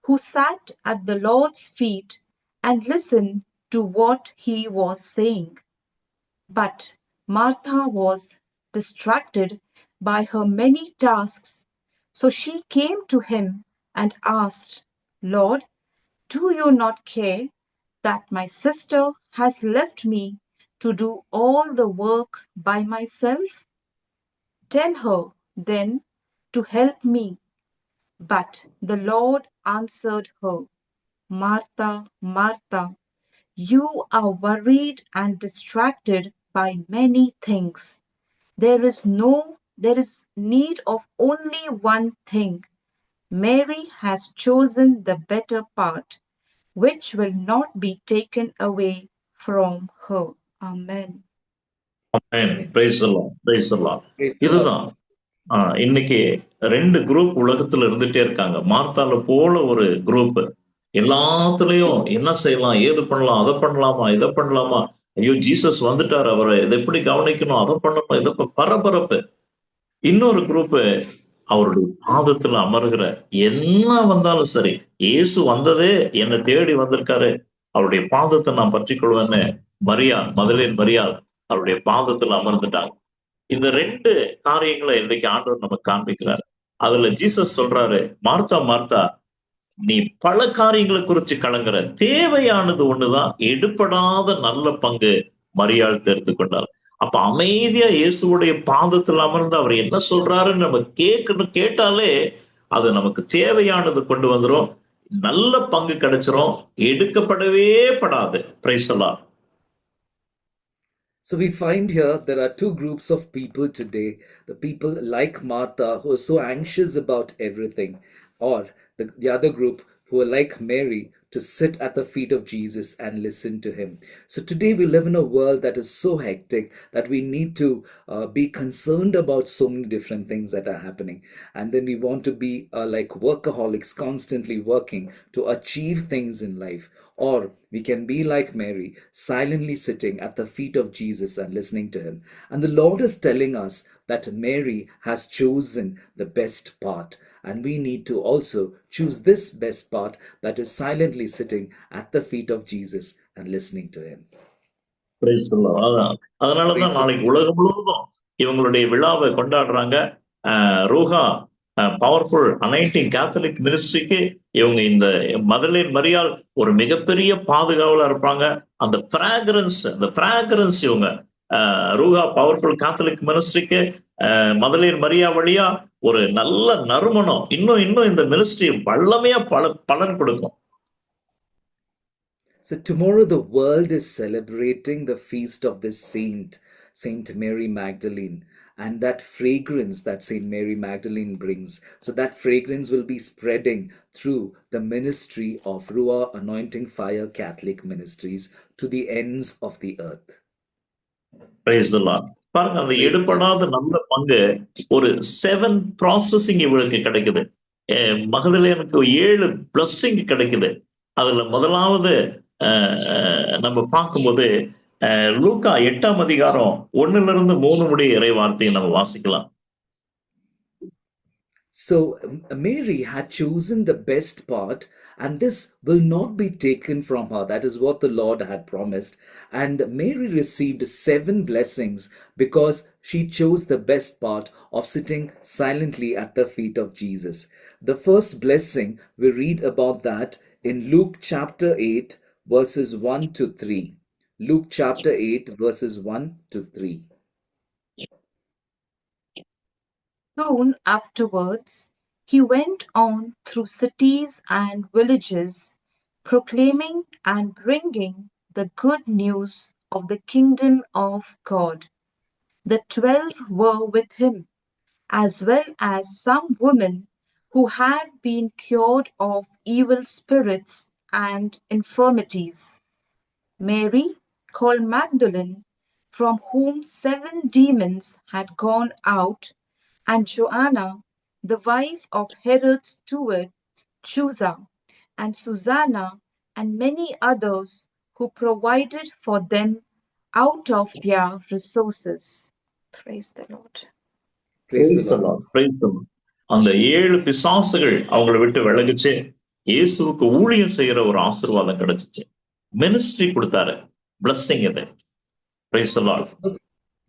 who sat at the Lord's feet and listened to what he was saying. But Martha was distracted by her many tasks, so she came to him and asked, Lord, do you not care that my sister has left me to do all the work by myself? Tell her, then, to help me. But the Lord answered her, Martha, Martha, you are worried and distracted by many things. There is need of only one thing. Mary has chosen the better part, which will not be taken away from her. Amen. Amen. Praise the Lord. Praise the Lord. Praise the Lord. இதுதான் இன்னைக்கு 2 group உலகத்துல இருந்துட்டே இருக்காங்க. மார்த்தால போல ஒரு group எல்லாத்துலயும் என்ன செய்யலாம், ஏது பண்ணலாம், அதை பண்ணலாமா, இதை பண்ணலாமா, ஐயோ ஜீசஸ் வந்துட்டார், அவரை இதை எப்படி கவனிக்கணும், அதை பண்ணணும், இதை பரபரப்பு. இன்னொரு குரூப் அவருடைய பாதத்துல அமர்கிற, என்ன வந்தாலும் சரி, இயேசு வந்ததே என்னை தேடி வந்திருக்காரு, அவருடைய பாதத்தை நான் பற்றிக்கொள்வேன்னு மரியாள் அவருடைய பாதத்துல அமர்ந்துட்டாங்க. இந்த 2 காரியங்களை இன்றைக்கு ஆண்டவர் நமக்கு காண்பிக்கிறார். அதுல ஜீசஸ் சொல்றாரு, மார்த்தா மார்த்தா, நீ பல காரியங்களை குறிச்சு கலங்குற, தேவையானது ஒண்ணுதான், எடுப்படாத நல்ல பங்கு மரியாள் தெரிந்து கொண்டார். அப்ப அமைதியா இயேசுடைய பாதத்தில் அமர்ந்து அவர் என்ன சொல்றாருன்னு நம்ம கேட்டாலே அது நமக்கு தேவையானது கொண்டு வந்துரும், நல்ல பங்கு கிடைச்சிரும், எடுக்கப்படவே படாது. Price the Lord. So we find here there are two groups of people today. The people like Martha who are so anxious about everything, or the other group who are like Mary to sit at the feet of Jesus and listen to him. So today we live in a world that is so hectic that we need to be concerned about so many different things that are happening. And then we want to be like workaholics, constantly working to achieve things in life. Or we can be like Mary, silently sitting at the feet of Jesus and listening to him. And the Lord is telling us that Mary has chosen the best part. And we need to also choose this best part, that is silently sitting at the feet of Jesus and listening to him. Praise the Lord. அதனாலதான் Praise the நாளைக்கு உலகம் முழுவதும் இவங்களுடைய விழாவை கொண்டாடுறாங்க. Ruah powerful anointing Catholic மினிஸ்ட்ரிக்கு இவங்க இந்த மதலின் மரியாள் ஒரு மிகப்பெரிய பாதுகாவலா இருப்பாங்க. அந்த பிராக்ரன்ஸ் இவங்க ரூஹா பவர்ஃபுல் கேத்தலிக் மினிஸ்ட்ரிக்கு மதலின் மரியா வழியா ஒரு நல்ல நறுமணம் இன்னும் இந்த மினிஸ்ட்ரி வல்லமையா பலன் கொடுக்கும். So tomorrow the world is celebrating the feast of this saint, Saint Mary Magdalene, and that fragrance that Saint Mary Magdalene brings. So that fragrance will be spreading through the ministry of Ruah Anointing Fire Catholic Ministries to the ends of the earth. Praise the Lord. பாருங்க, அந்த எடுபடாத நல்ல பங்கு ஒரு 7 processing இவளுக்கு கிடைக்குது. மகதலேனுக்கு 7 blessing கிடைக்குது. அதுல முதலாவது நம்ம பார்க்கும்போது லூக்கா 8ஆம் அதிகாரம் 1 to 3 முடிய இறை வார்த்தையை நம்ம வாசிக்கலாம். So Mary had chosen the best part, and this will not be taken from her. That is what the Lord had promised. And Mary received 7 blessings because she chose the best part of sitting silently at the feet of Jesus. The first blessing, we read about that in Luke chapter 8, verses 1 to 3. Luke chapter 8, verses 1 to 3. Soon afterwards, he went on through cities and villages, proclaiming and bringing the good news of the kingdom of God. The 12 were with him, as well as some women who had been cured of evil spirits and infirmities. Mary, called Magdalene, from whom 7 demons had gone out, and Joanna, the wife of Herod's steward Chusa, and Susanna, and many others who provided for them out of their resources. Praise the Lord. Praise the Lord. Praise the Lord. அந்த 7 பிசாசுகள் அவங்கள விட்டு விலகுச்சு. இயேசுவுக்கு ஊழியம் செய்யற ஒரு ஆசீர்வாதம் கிடைச்சிச்சு. மினிஸ்ட்ரி கொடுத்தாரு. பிளஸிங் இது. Praise the Lord.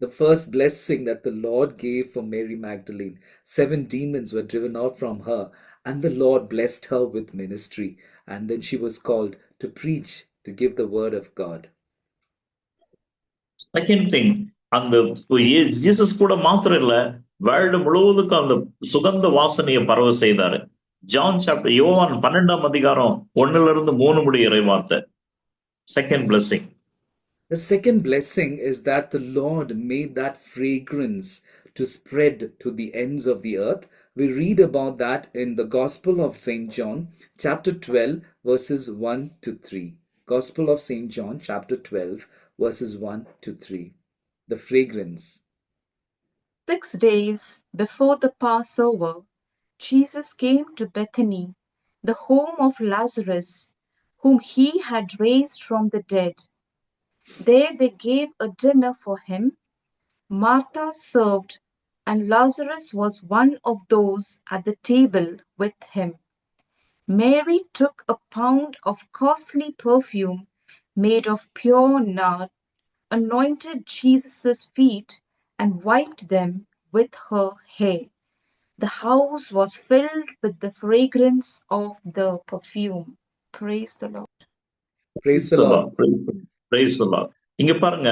The first blessing that the Lord gave for Mary Magdalene, 7 demons were driven out from her, and the Lord blessed her with ministry. And then she was called to preach, to give the word of God. Second thing, அந்த Jesus கூட மாத்திரம் இல்ல, world முழுவதுக்கும் அந்த சுகந்த வாசனையை பரவ செய்தாரு. John chapter யோவான் 12ஆம் அதிகாரம் 1 to 3 முடிய இறை வார்த்தை. Second blessing. The second blessing is that the Lord made that fragrance to spread to the ends of the earth. We read about that in the Gospel of St. John, chapter 12, verses 1 to 3. Gospel of St. John, chapter 12, verses 1 to 3. The fragrance. 6 days before the Passover, Jesus came to Bethany, the home of Lazarus, whom he had raised from the dead. There they gave a dinner for him. Martha served, and Lazarus was one of those at the table with him. Mary took a pound of costly perfume made of pure nard, anointed Jesus' feet, and wiped them with her hair. The house was filled with the fragrance of the perfume. Praise the Lord. Praise the Lord. Praise the Lord. இங்க பாருங்க,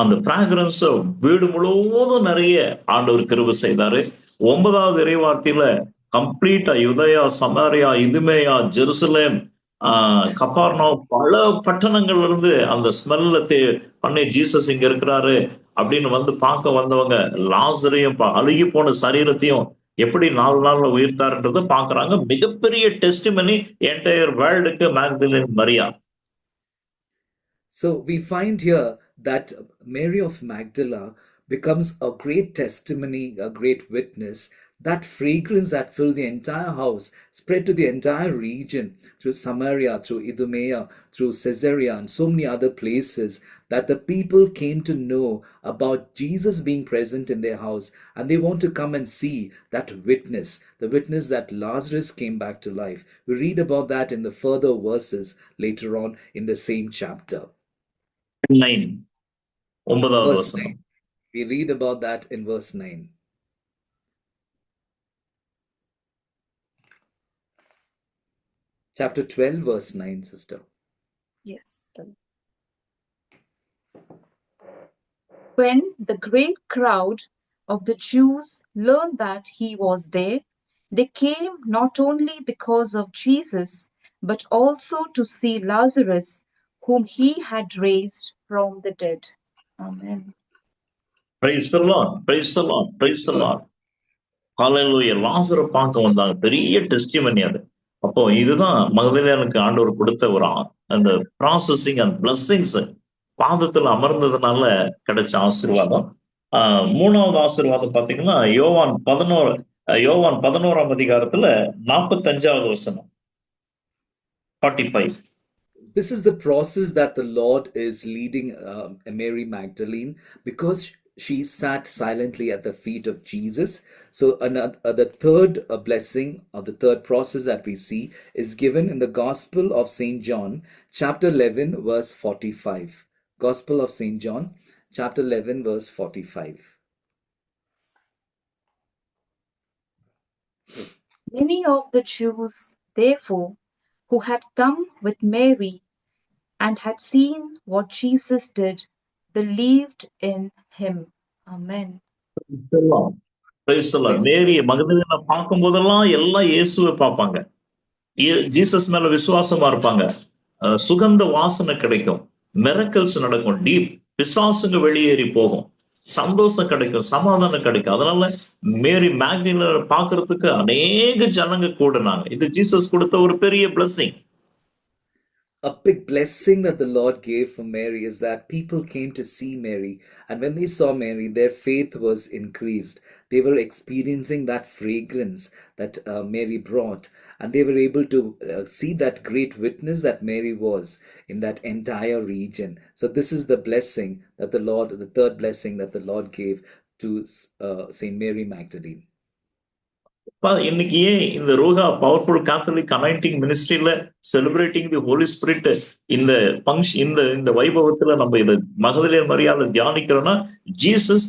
அந்த fragrance வீடு முழுவதும் நிறைய ஆண்டவர் கிருபை செய்தாரு. 9வது இறைவார்த்தையில கம்ப்ளீட்டா யுதயா, சமாரியா, இதுமேயா, ஜெருசலேம் கபார்னோ பல பட்டணங்கள்ல இருந்து அந்த ஸ்மெல்ல பண்ணி ஜீசஸ் இங்க இருக்கிறாரு அப்படின்னு வந்து பார்க்க வந்தவங்க லாசரையும் அழுகி போன சரீரத்தையும் எப்படி 4 நாள்ல உயிர்த்தாருன்றத பாக்குறாங்க. மிகப்பெரிய டெஸ்டிமனி என்டையர் வேர்ல்டுக்கு Magdalene Maria. So we find here that Mary of Magdala becomes a great testimony, a great witness. That fragrance that filled the entire house spread to the entire region through Samaria, through Idumea, through Caesarea, and so many other places, that the people came to know about Jesus being present in their house, and they want to come and see that witness, the witness that Lazarus came back to life. We read about that in the further verses later on in the same chapter. 9 9வது Verse வசனம். 9. We read about that in verse 9. Chapter 12, verse 9, sister. Yes. When the great crowd of the Jews learned that he was there, they came not only because of Jesus, but also to see Lazarus, whom he had raised from the dead. Amen. Praise the Lord, praise the Lord, praise the Lord. ஹalleluya. லாசரை பார்க்க வந்தாங்க. பெரிய testimony அது. அப்போ இதுதான் மகதலேனுக்கு ஆண்டவர் கொடுத்த ஒரு அந்த ப்ராசஸிங் அண்ட் பிளஸ்ஸிங்ஸ் பாதத்துல அமர்ந்ததுனால கிடைச்ச ஆசீர்வாதம். 3வது ஆசீர்வாதம் பாத்தீங்கன்னா யோவான் 11ஆம் அதிகாரத்துல 45வது வசனம். 45. This is the process that the Lord is leading Mary Magdalene, because she sat silently at the feet of Jesus. So the third blessing, or the third process that we see, is given in the Gospel of St. John, chapter 11, verse 45. Gospel of St. John, chapter 11, verse 45. Many of the Jews, therefore, who had come with Mary and had seen what Jesus did, believed in him. Amen. மேரி மகதலேனை பார்க்கும் போதெல்லாம் எல்லாம் இயேசுவை பார்ப்பாங்க. Jesus மேல விசுவாசமா இருப்பாங்க. சுகந்த வாசனை கிடைக்கும், மிரக்கல்ஸ் நடக்கும், டீப் பிசாசுங்க வெளியேறி போகும், சந்தோஷம் கிடைக்கும், சமாதானம் கிடைக்கும். அதனால மேரி மேக்தலேனை பார்க்கறதுக்கு அநேக ஜனங்க கூடுனாங்க. இது ஜீசஸ் கொடுத்த ஒரு பெரிய blessing. A big blessing that the Lord gave for Mary is that people came to see Mary, and when they saw Mary, their faith was increased. They were experiencing that fragrance that Mary brought, and they were able to see that great witness that Mary was in that entire region. So this is the blessing that the Lord, the third blessing that the Lord gave to Saint Mary Magdalene. இன்னைக்கு ஏன் இந்த ரோகா powerful catholic anointing மினிஸ்ட்ரியில celebrating the Holi spirit இந்த function இந்த வைபவத்துல நம்ம இதை மகதலேன் மரியாதை தியானிக்கிறோம்னா, ஜீசஸ்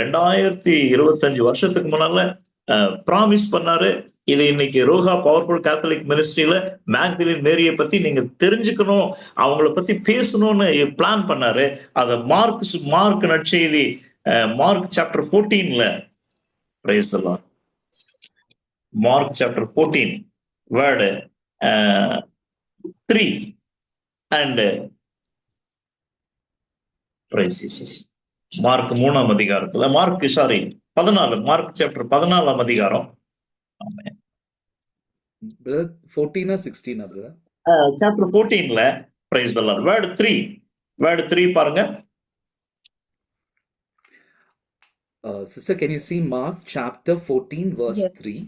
2025 வருஷத்துக்கு முன்னால ப்ராமிஸ் பண்ணாரு. இது இன்னைக்கு ரோகா பவர்ஃபுல் கேத்தலிக் மினிஸ்ட்ரியில மேக்தலின் மேரியை பத்தி நீங்க தெரிஞ்சுக்கணும், அவங்கள பத்தி பேசணும்னு பிளான் பண்ணாரு. அத மார்க் நற்செய்தி மார்க் சாப்டர் 14ல praise the Lord. Mark chapter 14, word 3 and praise Jesus. Mark 3ஆம் அதிகாரத்துல மார்க் 14 அதிகாரம். Brother, 14 or 16 brother? Chapter 14ல praise the Lord. Word 3 பாருங்க. Sister, can you see Mark chapter 14 verse Yes. 3?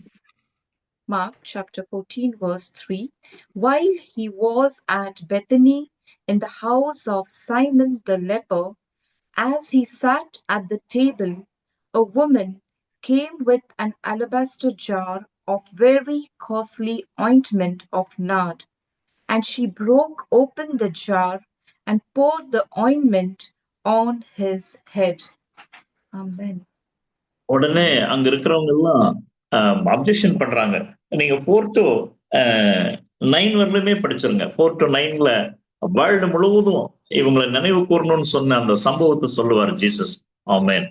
Mark chapter 14 verse 3. While he was at Bethany in the house of Simon the leper, as he sat at the table, a woman came with an alabaster jar of very costly ointment of nard, and she broke open the jar and poured the ointment on his head. Amen. உடனே அங்க இருக்கிறவங்க எல்லாம் objection பண்றாங்க. நீங்க 4 to 9 வரலுமே படிச்சிருங்க. 4 to 9ல world முழுவதும் இவங்களை நினைவு கூறணும்னு சொன்ன அந்த சம்பவத்தை சொல்லுவார் Jesus. Amen.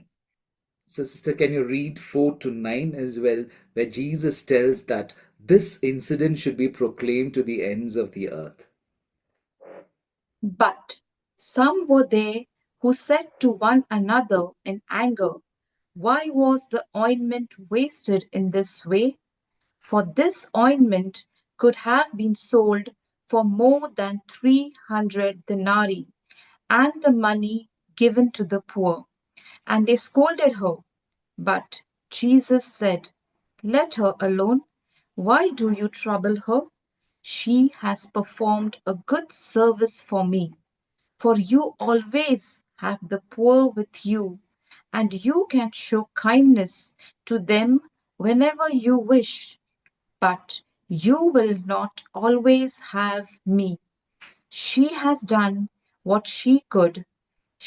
So sister, can you read 4 to 9 as well, where Jesus tells that This incident should be proclaimed to the ends of the earth. But some were there who said to one another in anger, "Why was the ointment wasted in this way? For this ointment could have been sold for more than 300 denarii, and the money given to the poor." And they scolded her. But Jesus said, "Let her alone. Why do you trouble her? She has performed a good service for me. For you always have the poor with you, and you can show kindness to them whenever you wish, but you will not always have me. She has done what she could.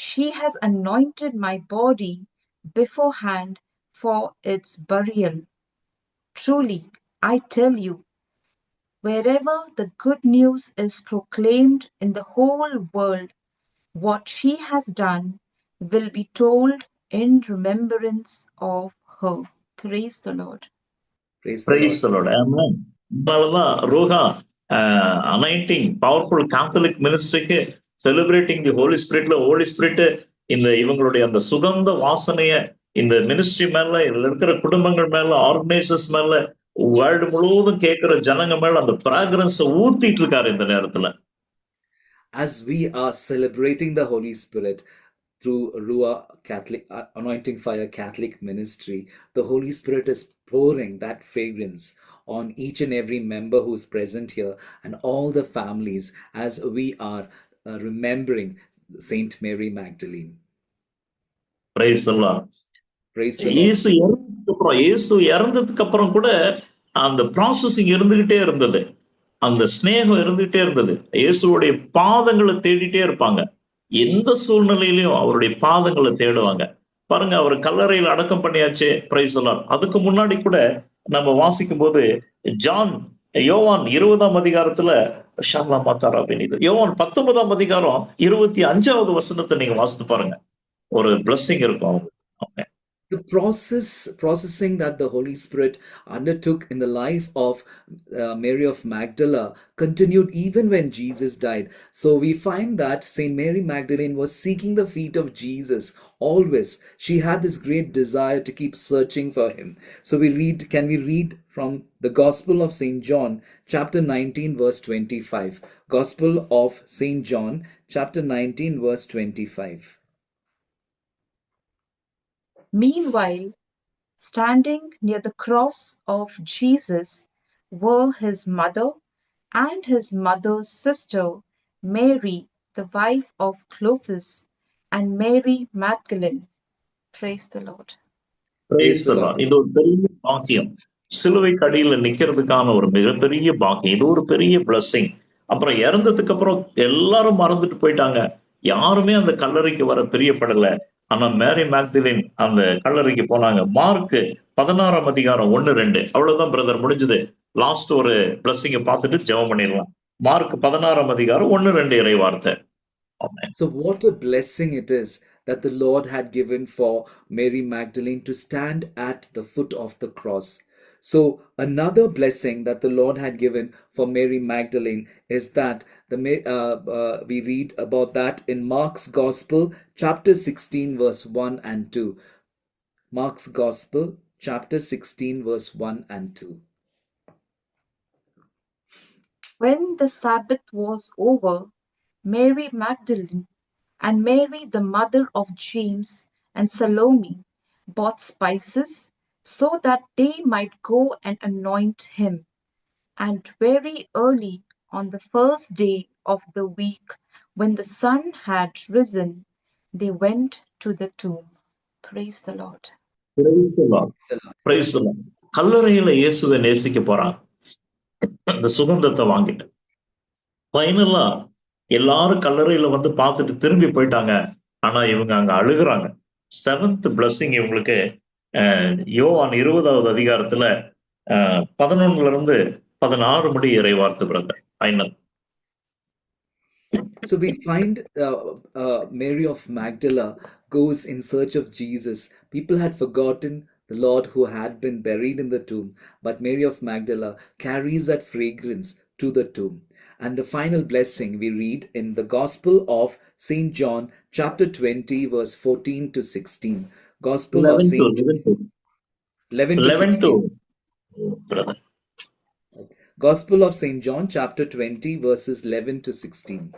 She has anointed my body beforehand for its burial. Truly, I tell you, wherever the good news is proclaimed in the whole world, what she has done will be told in remembrance of her. Praise the Lord. Praise the Praise Lord. the Lord. Amen. அதனாலதான் ரோஹா anointing powerful catholic மினிஸ்ட்ரிக்கு celebrating the holy ஸ்பிரிட்ல holy spirit இந்த இவங்களுடைய அந்த சுகந்த வாசனைய இந்த ministry மேல இதுல இருக்கிற குடும்பங்கள் மேல ஆர்கனைசர்ஸ் மேல வேர்ல்டு முழுவதும் கேட்கிற ஜனங்க மேல அந்த பிராக்ரன்ஸ ஊத்திட்டு இருக்காரு இந்த நேரத்துல. As we are celebrating the Holy Spirit through Ruah Catholic Anointing Fire Catholic Ministry, the Holy Spirit is pouring that fragrance on each and every member who is present here and all the families as we are remembering Saint Mary Magdalene. Praise the Lord. Praise the Lord. இயேசு இறந்ததுக்கு அப்புறம் கூட அந்த processing இருந்துகிட்டே இருந்தது. அந்த ஸ்நேகம் இருந்துகிட்டே இருந்தது. இயேசுடைய பாதங்களை தேடிட்டே இருப்பாங்க. எந்த சூழ்நிலையிலையும் அவருடைய பாதங்களை தேடுவாங்க. பாருங்க, அவர் கல்லறையில் அடக்கம் பண்ணியாச்சு, பிரைஸ் தி லார்ட். அதுக்கு முன்னாடி கூட நம்ம வாசிக்கும் போது யோவான் 20ஆம் அதிகாரத்துல ஷாலா மாத்தாரா பெனிது. யோவான் 19ஆம் அதிகாரம் 25வது வசனத்தை நீங்க வாசித்து பாருங்க. ஒரு blessing இருக்கும். Okay. The processing that the Holy Spirit undertook in the life of Mary of Magdala continued even when Jesus died. So we find that Saint Mary Magdalene was seeking the feet of Jesus always. She had this great desire to keep searching for him. So can we read from the Gospel of Saint John, chapter 19, verse 25. Gospel of Saint John, chapter 19, verse 25. Meanwhile, standing near the cross of Jesus were his mother and his mother's sister, Mary, the wife of Clopas, and Mary Magdalene. Praise the Lord. Praise the Lord. இது ஒரு பெரிய பாக்கியம். சிலுவை கடியில நிக்கிறதுக்கான ஒரு மிகப்பெரிய பாக்கியம். இது ஒரு பெரிய பிளஸிங். அப்புறம் இறந்ததுக்கு அப்புறம் எல்லாரும் மறந்துட்டு போயிட்டாங்க. யாருமே அந்த கல்லறைக்கு வர பிரியப்படல. ஆனா மேரி மேக்தலின் அந்த கல்லறைக்கு போனாங்க. மார்க் 16ஆம் அதிகாரம் 1-2. அவ்வளவுதான் பிரதர், முடிஞ்சது. லாஸ்ட் ஒரு பிளஸிங்க பார்த்துட்டு ஜெபம் பண்ணிடலாம். மார்க் 16ஆம் அதிகாரம் 1-2 இறை வார்த்தை. So what a blessing it is that the Lord had given for Mary Magdalene to stand at the foot of the cross. So another blessing that the Lord had given for Mary Magdalene is that we read about that in Mark's Gospel, chapter 16, verse 1 and 2. Mark's Gospel, chapter 16, verse 1 and 2. When the Sabbath was over, Mary Magdalene and Mary, the mother of James, and Salome bought spices so that they might go and anoint him. And very early on the first day of the week, when the sun had risen, they went to the tomb. Praise the Lord. Praise the Lord. Praise the Lord. கல்லறையில இயேசுவை நேசிக்க போறாங்க. அந்த சுகந்தத்தை வாங்கிட்டு ஃபைனலா எல்லாரும் கல்லறையில வந்து பார்த்துட்டு திரும்பி போயிட்டாங்க. ஆனா இவங்க அங்க அழுகுறாங்க. 7th blessing இவங்களுக்கு யோவான் 20வது அதிகாரத்துல 11 16 முடி இறை வார்த்தை brother. Final. So we find Mary of Magdala goes in search of Jesus. People had forgotten the Lord who had been buried in the tomb, but Mary of Magdala carries that fragrance to the tomb. And the final blessing we read in the Gospel of St. John, chapter 20, verse 14 to 16. Gospel of 11 to St. 11 to 11 to 16. brother. Gospel of St. John, chapter 20, verses 11 to 16.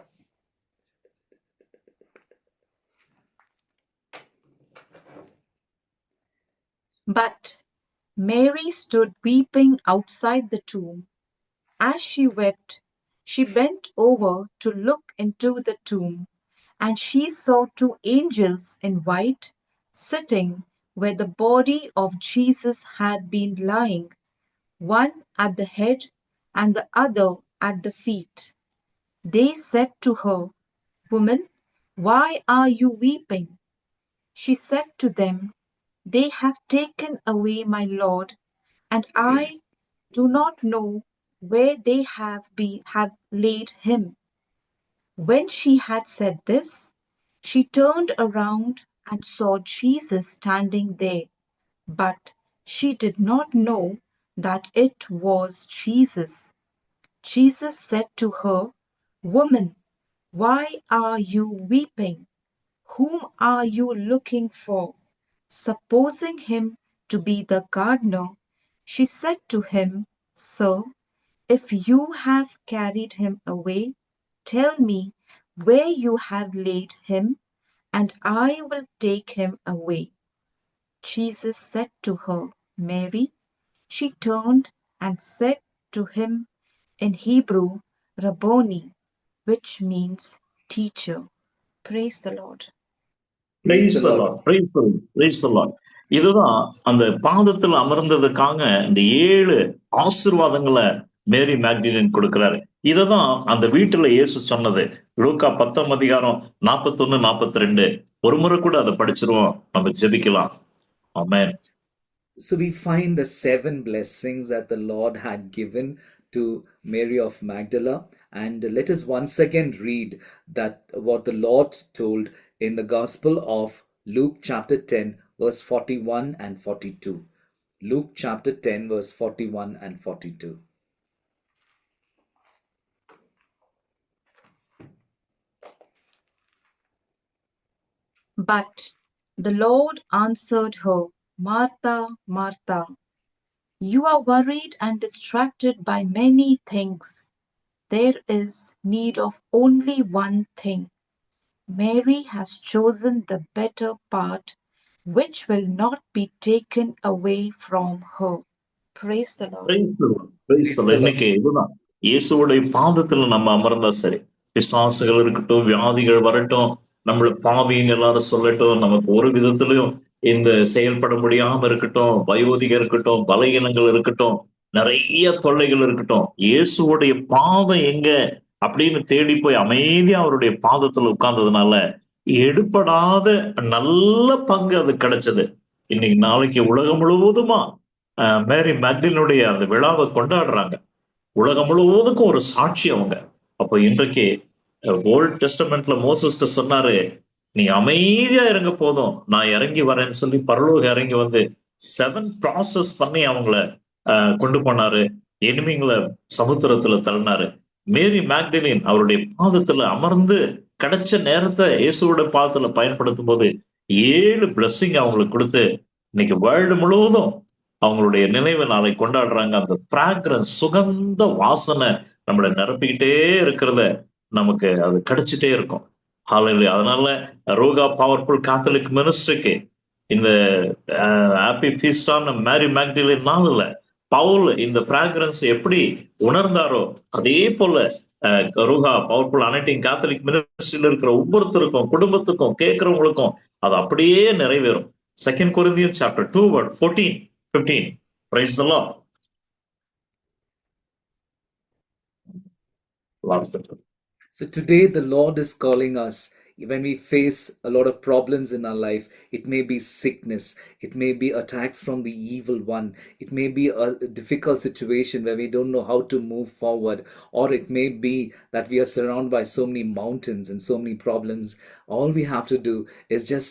But Mary stood weeping outside the tomb. As she wept, she bent over to look into the tomb, and she saw two angels in white sitting where the body of Jesus had been lying, one at the head and the other at the feet. They said to her, "Woman, why are you weeping?" She said to them, "They have taken away my Lord, and I do not know where they have laid him." When she had said this, she turned around and saw Jesus standing there, but she did not know that it was Jesus. Jesus said to her, "Woman, why are you weeping? Whom are you looking for?" Supposing him to be the gardener, she said to him, "Sir, if you have carried him away, tell me where you have laid him, and I will take him away." Jesus said to her, "Mary." She turned and said to him in Hebrew, "Rabboni," which means teacher. Praise the Lord. Praise the Praise the Lord. Lord. Praise the Lord. Praise the Lord. இதுதான் அந்த பாதத்துல அமர்ந்ததுக்காக இந்த 7 ஆசீர்வாதங்களை மேரி மேக்டிலின் கொடுக்கிறாரு. இததான் அந்த வீட்டுல இயேசு சொன்னது. லூக்கா 10 அதிகாரம் 41 42. ஒரு முறை கூட அதை படிச்சிருவோம். நம்ம ஜெபிக்கலாம். ஆமென். So we find the 7 blessings that the Lord had given to Mary of Magdala. And let us once again read that what the Lord told in the Gospel of Luke chapter 10, verse 41 and 42. Luke chapter 10, verse 41 and 42. But the Lord answered her, "Martha, Martha, you are worried and distracted by many things. There is need of only one thing. Mary has chosen the better part, which will not be taken away from her." Praise the Lord. Praise the Lord. Praise the Praise Lord. the Lord. இன்னைக்கு இதுதான் இயேசுவுடைய பாதத்துல நம்ம அமர்ந்தா சரி. பிசாசுகள் இருக்கட்டும், வியாதிகள் வரட்டும், நம்மள பாவின்னு எல்லாரும் சொல்லட்டும், நமக்கு ஒரு விதத்திலையும் இந்த செயல்பட முடியாம இருக்கட்டும், வயோதிகம் இருக்கட்டும், பலகீனங்கள் இருக்கட்டும், நிறைய தொல்லைகள் இருக்கட்டும். இயேசுவுடைய பாதம் எங்க அப்படின்னு தேடி போய் அமைதியா அவருடைய பாதத்துல உட்கார்ந்ததுனால எடுபடாத நல்ல பங்கு அது கிடைச்சது. இன்னைக்கு நாளைக்கு உலகம் முழுவதுமா மேரி மேக்டினுடைய அந்த விழாவை கொண்டாடுறாங்க. உலகம் முழுவதுக்கும் ஒரு சாட்சி அவங்க. அப்போ இன்றைக்கு ஓல்ட் டெஸ்டமெண்ட்ல மோசஸ்ட சொன்னாரு, நீ அமைதியா இருங்க போதும், நான் இறங்கி வரேன்னு சொல்லி பரலோக இறங்கி வந்து 7 ப்ராசஸ் பண்ணி அவங்கள கொண்டு போனாரு. எனிமிங்களை சமுத்திரத்துல தள்ளினாரு. மேரி மேக்டிலின் அவருடைய பாதத்துல அமர்ந்து கிடைச்ச நேரத்தை இயேசுவோட பாதத்துல பயன்படுத்தும் போது 7 பிளஸ்ஸிங் அவங்களுக்கு கொடுத்து இன்னைக்கு வேர்ல்டு முழுவதும் அவங்களுடைய நினைவு நாளை கொண்டாடுறாங்க. அந்த பிராக்ரன்ஸ் சுகந்த வாசனை நம்மளை நிரப்பிக்கிட்டே இருக்கிறத நமக்கு அது கிடைச்சிட்டே இருக்கும். ஹalleluya. அதனால ரோகா பவர்ஃபுல் கேத்தலிக் மினிஸ்ட்ரிக்கு இந்த ஹாப்பி ஃபீஸ்ட் ஆன் மேரி மேக்டிலின் நாள்ல பவுல் இந்த பிராக்ரன்ஸ் எப்படி உணர்ந்தாரோ அதே போல ரூஹா பவர்ஃபுல் அனைட்டிங் கேத்தலிக் மினிஸ்ட்ரியில் இருக்கிற ஒவ்வொருத்தருக்கும் குடும்பத்துக்கும் கேட்கிறவங்களுக்கும் அது அப்படியே நிறைவேறும். 2 Corinthians chapter 2 verse 14 15. Praise the Lord. So today the Lord is calling us when we face a lot of problems in our life. It may be sickness, it may be attacks from the evil one, it may be a difficult situation where we don't know how to move forward, or it may be that we are surrounded by so many mountains and so many problems. All we have to do is just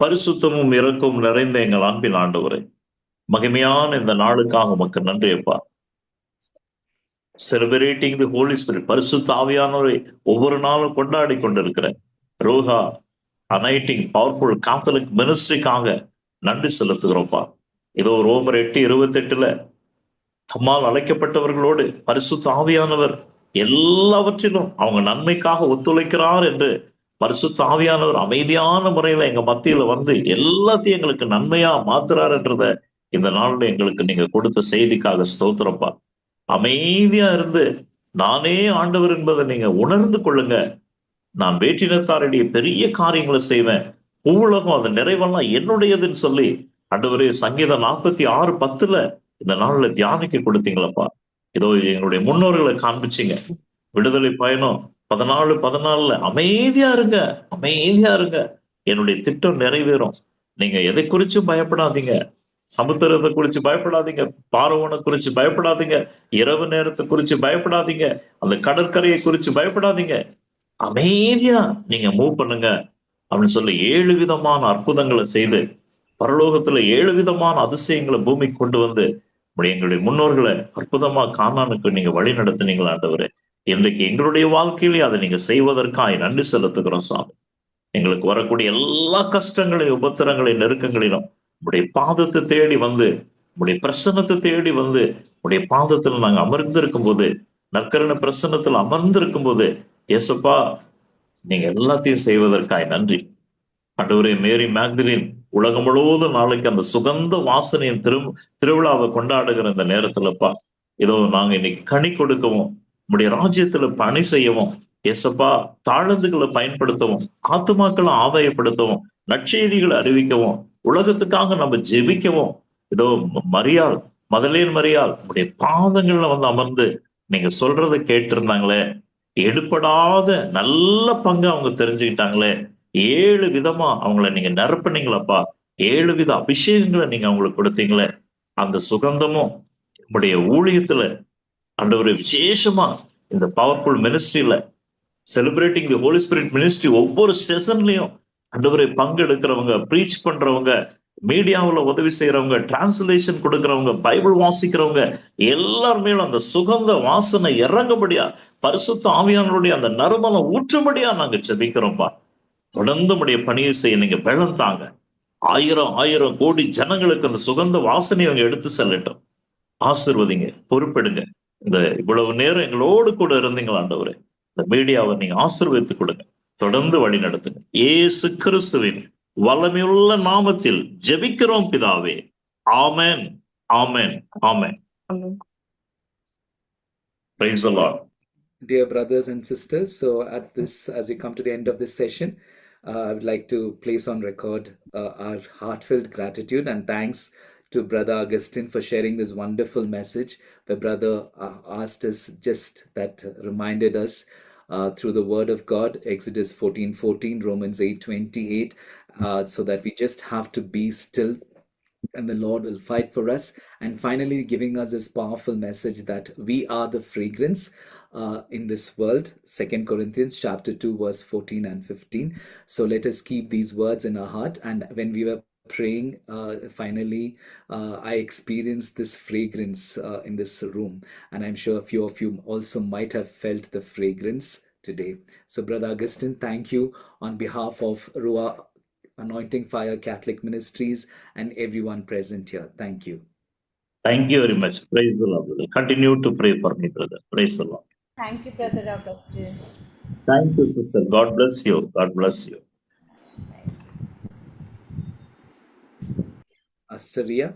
பரிசுத்தமும் இரக்கமும் நிறைந்த எங்கள் அன்பின் ஆண்டவரே, மகிமையான இந்த நாளுக்காக உமக்கு நன்றி அப்பா. செலிபிரேட்டிங் தி ஹோலி ஸ்பிரிட், பரிசுத்த ஆவியானவரை ஒவ்வொரு நாளும் கொண்டாடி கொண்டிருக்கிற ரோஹா அனைட்டிங் பவர்ஃபுல் கேத்தலிக் மினிஸ்ட்ரிக்காக நன்றி செலுத்துகிறோம்ப்பா. இதோ ரோமர் 8:28 தம்மால் அழைக்கப்பட்டவர்களோடு பரிசுத்த ஆவியானவர் எல்லாவற்றிலும் அவங்க நன்மைக்காக ஒத்துழைக்கிறார் என்று பரிசுத்த ஆவியானவர் அமைதியான முறையில எங்க மத்தியில வந்து எல்லாத்தையும் எங்களுக்கு நன்மையா மாத்துறாருன்றத இந்த நாள்ல எங்களுக்கு நீங்க கொடுத்த செய்திக்காக ஸ்தோத்திரப்பா. அமைதியா இருந்து நானே ஆண்டவர் என்பதை நீங்க உணர்ந்து கொள்ளுங்க. நான் வேற்றினத்தாருடைய பெரிய காரியங்களை செய்வேன், பூவுலகம் அந்த நிறைவெல்லாம் என்னுடையதுன்னு சொல்லி ஆண்டவரே சங்கீதம் 46:10 இந்த நாள்ல தியானிக்க கொடுத்தீங்களப்பா. இதோ எங்களுடைய முன்னோர்களை காண்பிச்சிங்க. விடுதலை பயணம் 14:14 அமைதியா இருங்க, அமைதியா இருங்க, என்னுடைய திட்டம் நிறைவேறும். நீங்க எதை குறிச்சும் பயப்படாதீங்க. சமுத்திரத்தை குறிச்சு பயப்படாதீங்க, பார்வோனை குறிச்சு பயப்படாதீங்க, இரவு நேரத்தை குறிச்சு பயப்படாதீங்க, அந்த கடற்கரையை குறிச்சு பயப்படாதீங்க, அமைதியா நீங்க மூவ் பண்ணுங்க அப்படின்னு சொல்லி 7 விதமான அற்புதங்களை செய்து பரலோகத்துல 7 விதமான அதிசயங்களை பூமிக்கு கொண்டு வந்து எங்களுடைய முன்னோர்களை அற்புதமா கானானுக்கு நீங்க வழி நடத்தினீங்களா ஆண்டவரே. இன்றைக்கு எங்களுடைய வாழ்க்கையிலே அதை நீங்க செய்வதற்காக நன்றி செலுத்துகிறோம் சாமி. எங்களுக்கு வரக்கூடிய எல்லா கஷ்டங்களையும் உபத்திரங்களையும் நெருக்கங்களிலும் உடைய பாதத்தை தேடி வந்து உடைய பிரசன்னத்தை தேடி வந்து உடைய பாதத்துல நாங்க அமர்ந்திருக்கும் போது, நற்கரண பிரசன்னத்துல அமர்ந்திருக்கும் போது, இயேசுப்பா நீங்க எல்லாத்தையும் செய்வதற்காக நன்றி ஆண்டவரே. மேரி மேக்தலின் உலகம் முழுவதும் நாளைக்கு அந்த சுகந்த வாசனையின் திருவிழாவை கொண்டாடுகிற இந்த நேரத்துலப்பா, இதோ நாங்க இன்னைக்கு கனி கொடுக்கவும் உடைய ராஜ்யத்துல பணி செய்யவும், ஏசப்பா தாழ்ந்துகளை பயன்படுத்தவும், ஆத்துமாக்களை ஆதாயப்படுத்தவும், நற்செய்திகளை அறிவிக்கவும், உலகத்துக்காக நம்ம ஜெபிக்கவும், இதோ மரியாள் மரியாள் உடைய பாதங்கள்ல வந்து அமர்ந்து நீங்க சொல்றதை கேட்டிருந்தாங்களே, எடுபடாத நல்ல பங்கு அவங்க தெரிஞ்சுக்கிட்டாங்களே, 7 விதமா அவங்கள நீங்க நிரப்புனீங்களப்பா, 7 வித அபிஷேகங்களை நீங்க அவங்களுக்கு கொடுத்தீங்களே, அந்த சுகந்தமும் உங்களுடைய ஊழியத்துல ஆண்டவரே விசேஷமா இந்த பவர்ஃபுல் மினிஸ்ட்ரியில celebrating the Holi spirit ministry ஒவ்வொரு செஷன்லயும் ஆண்டவரே பங்கெடுக்கிறவங்க, ப்ரீச் பண்றவங்க, மீடியாவுல உதவி செய்யறவங்க, டிரான்ஸ்லேஷன் கொடுக்கறவங்க, பைபிள் வாசிக்கிறவங்க எல்லாருமே அந்த சுகந்த வாசனை இறங்கும்படியா, பரிசுத்த ஆவியானவருடைய அந்த நறுமணம் ஊற்றும்படியா நாங்க ஜெபிக்கிறோம்பா. தொடர்ந்து உடைய பணியை செய்ய நீங்க பலன் தாங்க. 1000 கோடி ஜனங்களுக்கு அந்த சுகந்த வாசனை அவங்க எடுத்து செல்லட்டும். ஆசிர்வதிங்க, பொறுப்பெடுங்க. இந்த இவ்வளவு நேரம் எங்களோடு கூட இருந்தீங்களா ஆண்டவரே, இந்த மீடியாவை நீங்க ஆசீர்வதித்து கொடுங்க, தொடர்ந்து வழி நடத்துங்க. இயேசு கிறிஸ்துவின் வல்லமையுள்ள நாமத்தில் ஜெபிக்கிறோம் பிதாவே. ஆமென், ஆமென், ஆமென். Praise the Lord. Dear brothers and sisters, so as we come to the end of this session, I would like to place on record our heartfelt gratitude and thanks to Brother Augustine for sharing this wonderful message. Where Brother asked us, just that reminded us through the Word of God, Exodus 14:14, Romans 8:28, so that we just have to be still and the Lord will fight for us. And finally giving us this powerful message that we are the fragrance in this world, 2 Corinthians chapter 2 verse 14 and 15. So let us keep these words in our heart. And when we were praying, finally I experienced this fragrance in this room, and I'm sure a few of you also might have felt the fragrance today. So Brother Augustine, thank you on behalf of Ruah Anointing Fire Catholic Ministries and everyone present here. Thank you. Thank you very much. Praise the Lord. Continue to pray for me, brother. Praise the Lord. Thank you, Brother Augustine. Thank you, sister. God bless you. God bless you. Asteria.